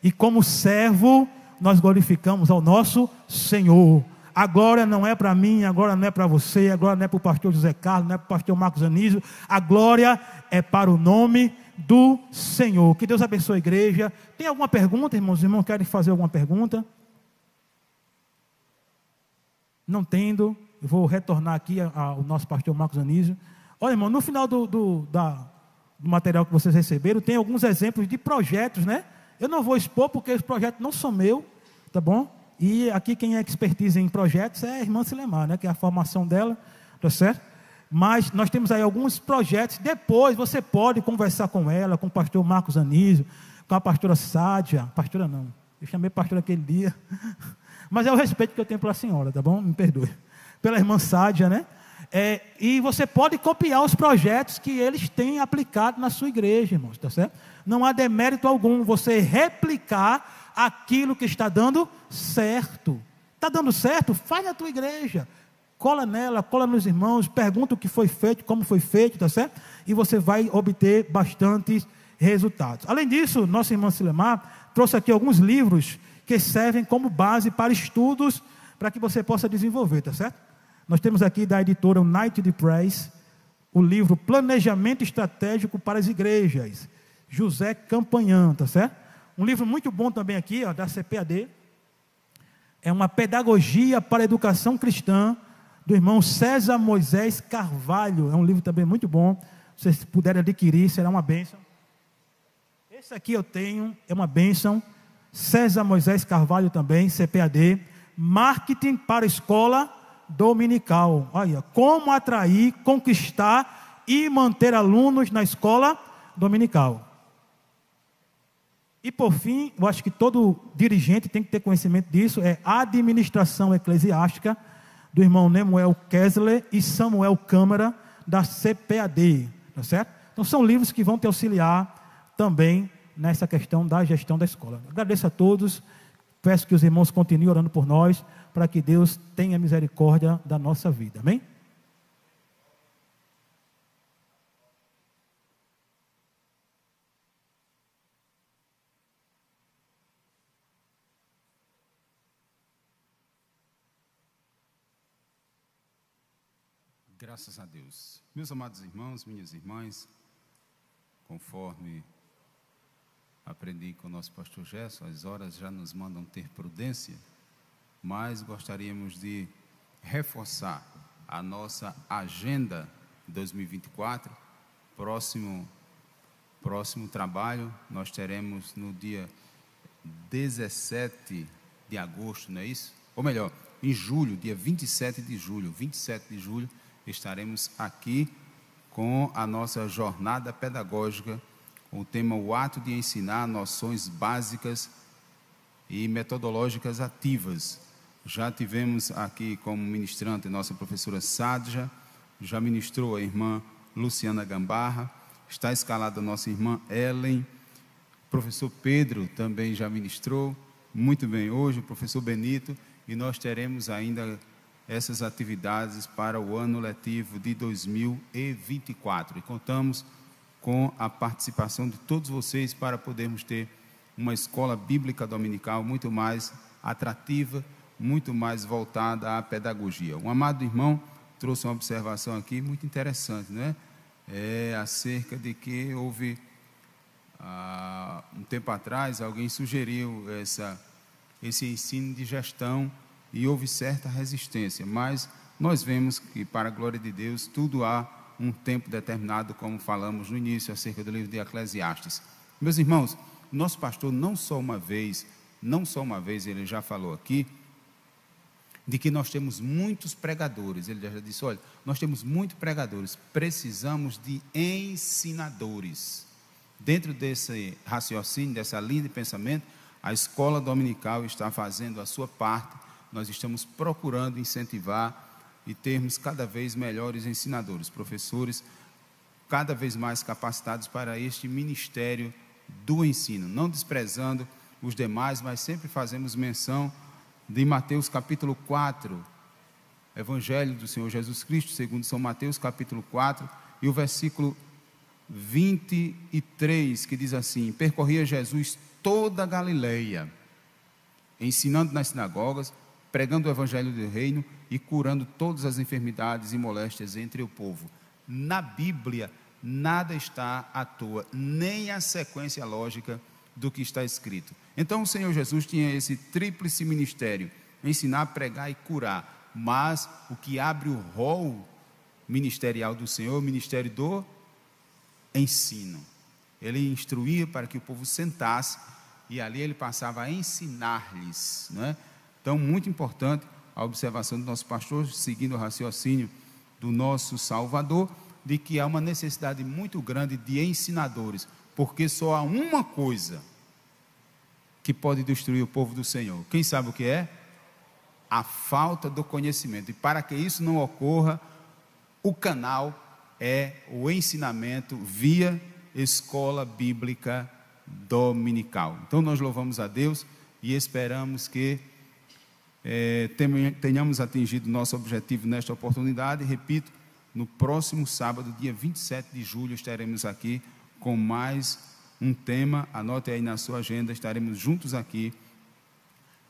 e como servo nós glorificamos ao nosso Senhor. A glória não é para mim, a glória não é para você, a glória não é para o pastor José Carlos, não é para o pastor Marcos Anísio, a glória é para o nome do Senhor. Que Deus abençoe a igreja. Tem alguma pergunta, irmãos? Os irmãos querem fazer alguma pergunta? Não tendo, eu vou retornar aqui ao nosso pastor Marcos Anísio. Olha, irmão, no final do material que vocês receberam, tem alguns exemplos de projetos, né? Eu não vou expor porque os projetos não são meus, tá bom? E aqui quem é expertise em projetos é a irmã Silemar, né? Que é a formação dela, tá certo? Mas nós temos aí alguns projetos. Depois você pode conversar com ela, com o pastor Marcos Anísio, com a pastora Sádia. Pastora não, eu chamei pastora aquele dia. Mas é o respeito que eu tenho pela senhora, tá bom? Me perdoe. Pela irmã Sádia, né? E você pode copiar os projetos que eles têm aplicado na sua igreja, irmãos, tá certo? Não há demérito algum você replicar aquilo que está dando certo. Está dando certo? Faz na tua igreja. Cola nela, cola nos irmãos, pergunta o que foi feito, como foi feito, tá certo? E você vai obter bastantes resultados. Além disso, nosso irmão Silemar trouxe aqui alguns livros que servem como base para estudos, para que você possa desenvolver, tá certo? Nós temos aqui da editora United Press, o livro Planejamento Estratégico para as Igrejas, José Campanhã, tá certo? Um livro muito bom também aqui, ó, da CPAD, é uma pedagogia para a educação cristã, do irmão César Moisés Carvalho, é um livro também muito bom, se vocês puderem adquirir, será uma bênção. Esse aqui eu tenho, é uma bênção, César Moisés Carvalho também, CPAD, Marketing para a Escola Dominical. Olha, como atrair, conquistar e manter alunos na escola dominical. E por fim, eu acho que todo dirigente tem que ter conhecimento disso, é Administração Eclesiástica, do irmão Nemuel Kessler e Samuel Câmara, da CPAD, tá certo? Então são livros que vão te auxiliar também nessa questão da gestão da escola. Agradeço a todos, peço que os irmãos continuem orando por nós, para que Deus tenha misericórdia da nossa vida, amém? Graças a Deus. Meus amados irmãos, minhas irmãs, conforme aprendi com o nosso pastor Gerson, as horas já nos mandam ter prudência, mas gostaríamos de reforçar a nossa agenda 2024. Próximo trabalho nós teremos no dia 17 de agosto, não é isso? Ou melhor, em julho, dia 27 de julho, estaremos aqui com a nossa jornada pedagógica, com o tema O Ato de Ensinar Noções Básicas e Metodológicas Ativas. Já tivemos aqui como ministrante nossa professora Sádja, já ministrou a irmã Luciana Gambarra, está escalada a nossa irmã Ellen, o professor Pedro também já ministrou, muito bem, hoje o professor Benito, e nós teremos ainda essas atividades para o ano letivo de 2024. E contamos com a participação de todos vocês para podermos ter uma escola bíblica dominical muito mais atrativa, muito mais voltada à pedagogia. Um amado irmão trouxe uma observação aqui muito interessante, não é? Acerca de que houve, um tempo atrás, alguém sugeriu esse ensino de gestão e houve certa resistência, mas nós vemos que, para a glória de Deus, tudo há um tempo determinado, como falamos no início, acerca do livro de Eclesiastes. Meus irmãos, nosso pastor não só uma vez, ele já falou aqui, de que nós temos muitos pregadores, ele já disse, olha, nós temos muitos pregadores, precisamos de ensinadores. Dentro desse raciocínio, dessa linha de pensamento, a escola dominical está fazendo a sua parte. Nós estamos procurando incentivar e termos cada vez melhores ensinadores, professores cada vez mais capacitados para este ministério do ensino, não desprezando os demais, mas sempre fazemos menção de Mateus capítulo 4, Evangelho do Senhor Jesus Cristo, segundo São Mateus capítulo 4, e o versículo 23, que diz assim: percorria Jesus toda a Galileia, ensinando nas sinagogas, pregando o evangelho do reino e curando todas as enfermidades e moléstias entre o povo. Na Bíblia, nada está à toa, nem a sequência lógica do que está escrito. Então o Senhor Jesus tinha esse tríplice ministério: ensinar, pregar e curar. Mas o que abre o rol ministerial do Senhor é o ministério do ensino. Ele instruía para que o povo sentasse e ali ele passava a ensinar-lhes, não é? Então, muito importante a observação do nosso pastor, seguindo o raciocínio do nosso Salvador, de que há uma necessidade muito grande de ensinadores, porque só há uma coisa que pode destruir o povo do Senhor. Quem sabe o que é? A falta do conhecimento. E para que isso não ocorra, o canal é o ensinamento via escola bíblica dominical. Então nós louvamos a Deus e esperamos que tenhamos atingido nosso objetivo nesta oportunidade. Repito, no próximo sábado, dia 27 de julho, estaremos aqui com mais um tema. Anote aí na sua agenda, estaremos juntos aqui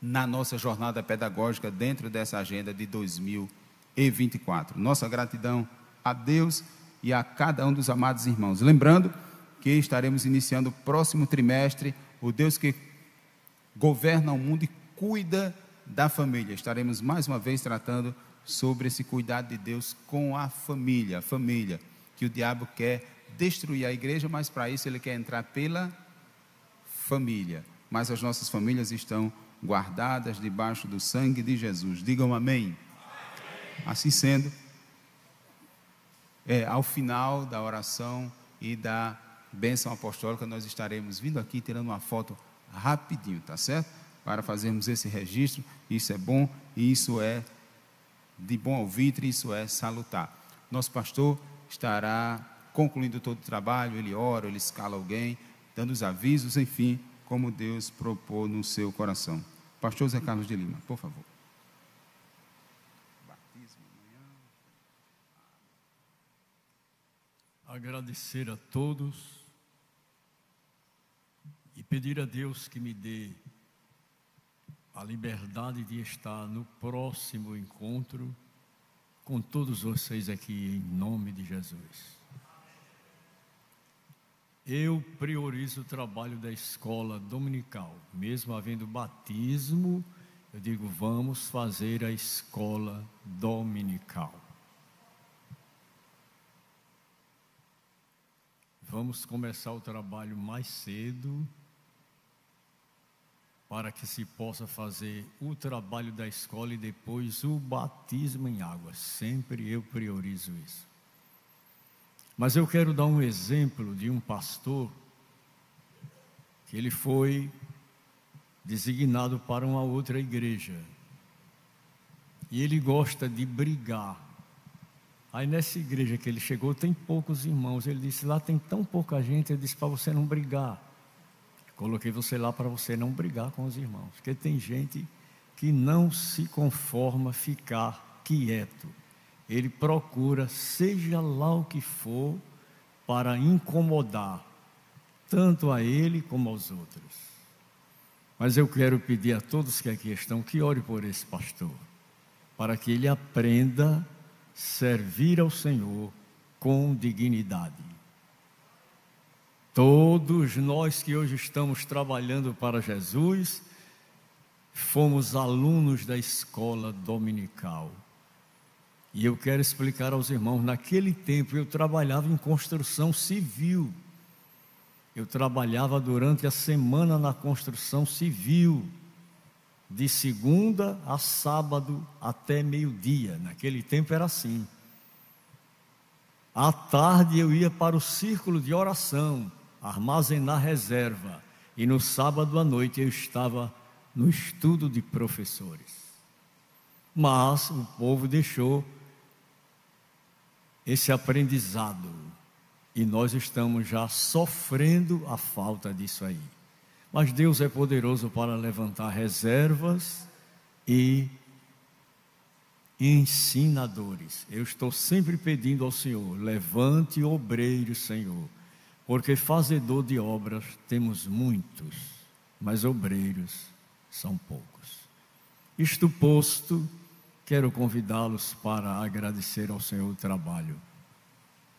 na nossa jornada pedagógica dentro dessa agenda de 2024. Nossa gratidão a Deus e a cada um dos amados irmãos. Lembrando que estaremos iniciando o próximo trimestre, o Deus que governa o mundo e cuida da família. Estaremos mais uma vez tratando sobre esse cuidado de Deus com a família, que o diabo quer destruir a igreja, mas para isso ele quer entrar pela família. Mas as nossas famílias estão guardadas debaixo do sangue de Jesus. Digam amém. Assim sendo, ao final da oração e da bênção apostólica, nós estaremos vindo aqui tirando uma foto rapidinho, tá certo? Para fazermos esse registro. Isso é bom e isso é de bom alvitre, isso é salutar. Nosso pastor estará concluindo todo o trabalho, ele ora, ele escala alguém, dando os avisos, enfim, como Deus propôs no seu coração. Pastor Zé Carlos de Lima, por favor. Agradecer a todos e pedir a Deus que me dê a liberdade de estar no próximo encontro com todos vocês aqui, em nome de Jesus. Eu priorizo o trabalho da escola dominical, mesmo havendo batismo, eu digo, vamos fazer a escola dominical. Vamos começar o trabalho mais cedo, para que se possa fazer o trabalho da escola e depois o batismo em água. Sempre eu priorizo isso. Mas eu quero dar um exemplo de um pastor que ele foi designado para uma outra igreja. E ele gosta de brigar. Aí nessa igreja que ele chegou tem poucos irmãos. Ele disse, lá tem tão pouca gente. Ele disse, para você não brigar. Coloquei você lá para você não brigar com os irmãos, porque tem gente que não se conforma ficar quieto. Ele procura, seja lá o que for, para incomodar, tanto a ele como aos outros. Mas eu quero pedir a todos que aqui estão, que ore por esse pastor, para que ele aprenda a servir ao Senhor com dignidade. Todos nós que hoje estamos trabalhando para Jesus, fomos alunos da escola dominical. E eu quero explicar aos irmãos, naquele tempo eu trabalhava em construção civil. Eu trabalhava durante a semana na construção civil, de segunda a sábado até meio-dia. Naquele tempo era assim. À tarde eu ia para o círculo de oração, armazenar reserva, e no sábado à noite eu estava no estudo de professores. Mas o povo deixou esse aprendizado e nós estamos já sofrendo a falta disso aí. Mas Deus é poderoso para levantar reservas e ensinadores. Eu estou sempre pedindo ao Senhor, levante obreiros, Senhor, porque fazedor de obras temos muitos, mas obreiros são poucos. Isto posto, quero convidá-los para agradecer ao Senhor o trabalho,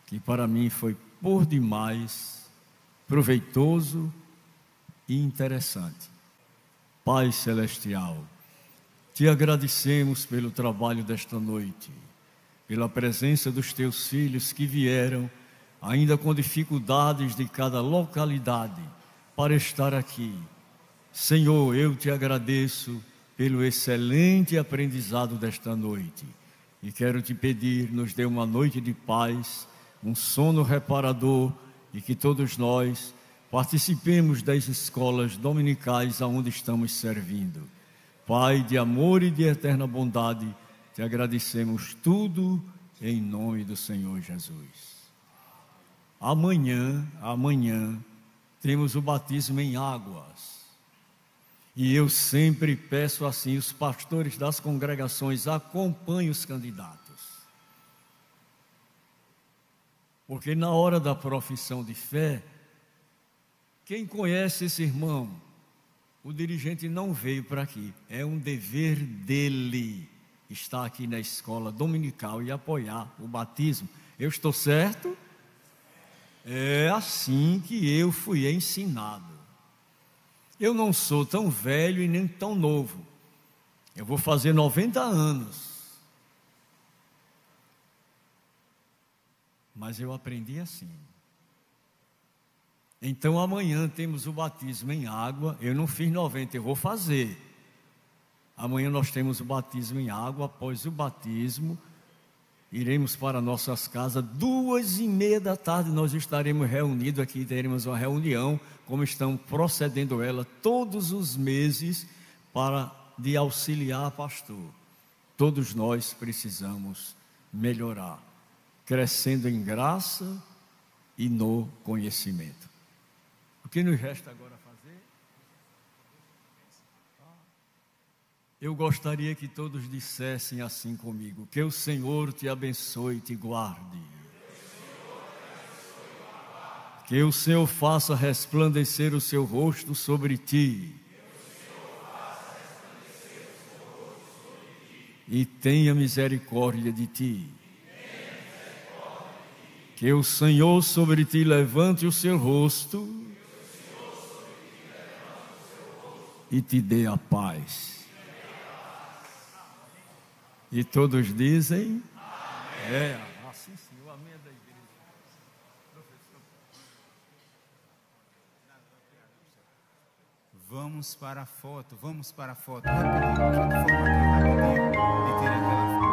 que para mim foi por demais proveitoso e interessante. Pai Celestial, te agradecemos pelo trabalho desta noite, pela presença dos teus filhos que vieram ainda com dificuldades de cada localidade, para estar aqui. Senhor, eu te agradeço pelo excelente aprendizado desta noite, e quero te pedir, nos dê uma noite de paz, um sono reparador, e que todos nós participemos das escolas dominicais aonde estamos servindo. Pai de amor e de eterna bondade, te agradecemos tudo em nome do Senhor Jesus. Amanhã temos o batismo em águas. E eu sempre peço assim, os pastores das congregações acompanhem os candidatos. Porque na hora da profissão de fé, quem conhece esse irmão, o dirigente não veio para aqui, é um dever dele estar aqui na escola dominical e apoiar o batismo. Eu estou certo? É assim que eu fui ensinado. Eu não sou tão velho e nem tão novo. Eu vou fazer 90 anos. Mas eu aprendi assim. Então amanhã temos o batismo em água. Eu não fiz 90, eu vou fazer. Amanhã nós temos o batismo em água. Após o batismo, iremos para nossas casas. 2:30 da tarde nós estaremos reunidos aqui. Teremos uma reunião, como estão procedendo ela todos os meses, de auxiliar pastor. Todos nós precisamos melhorar, crescendo em graça e no conhecimento. O que nos resta agora fazer? Eu gostaria que todos dissessem assim comigo: que o Senhor te abençoe e te guarde. Que o Senhor faça resplandecer o seu rosto sobre ti. E tenha misericórdia de ti. Que o Senhor sobre ti levante o seu rosto e te dê a paz. E todos dizem: amém. É, assim sim, o amém é da igreja. Vamos para a foto, rapidinho, de forma bem rapidinho, e tira aquela foto.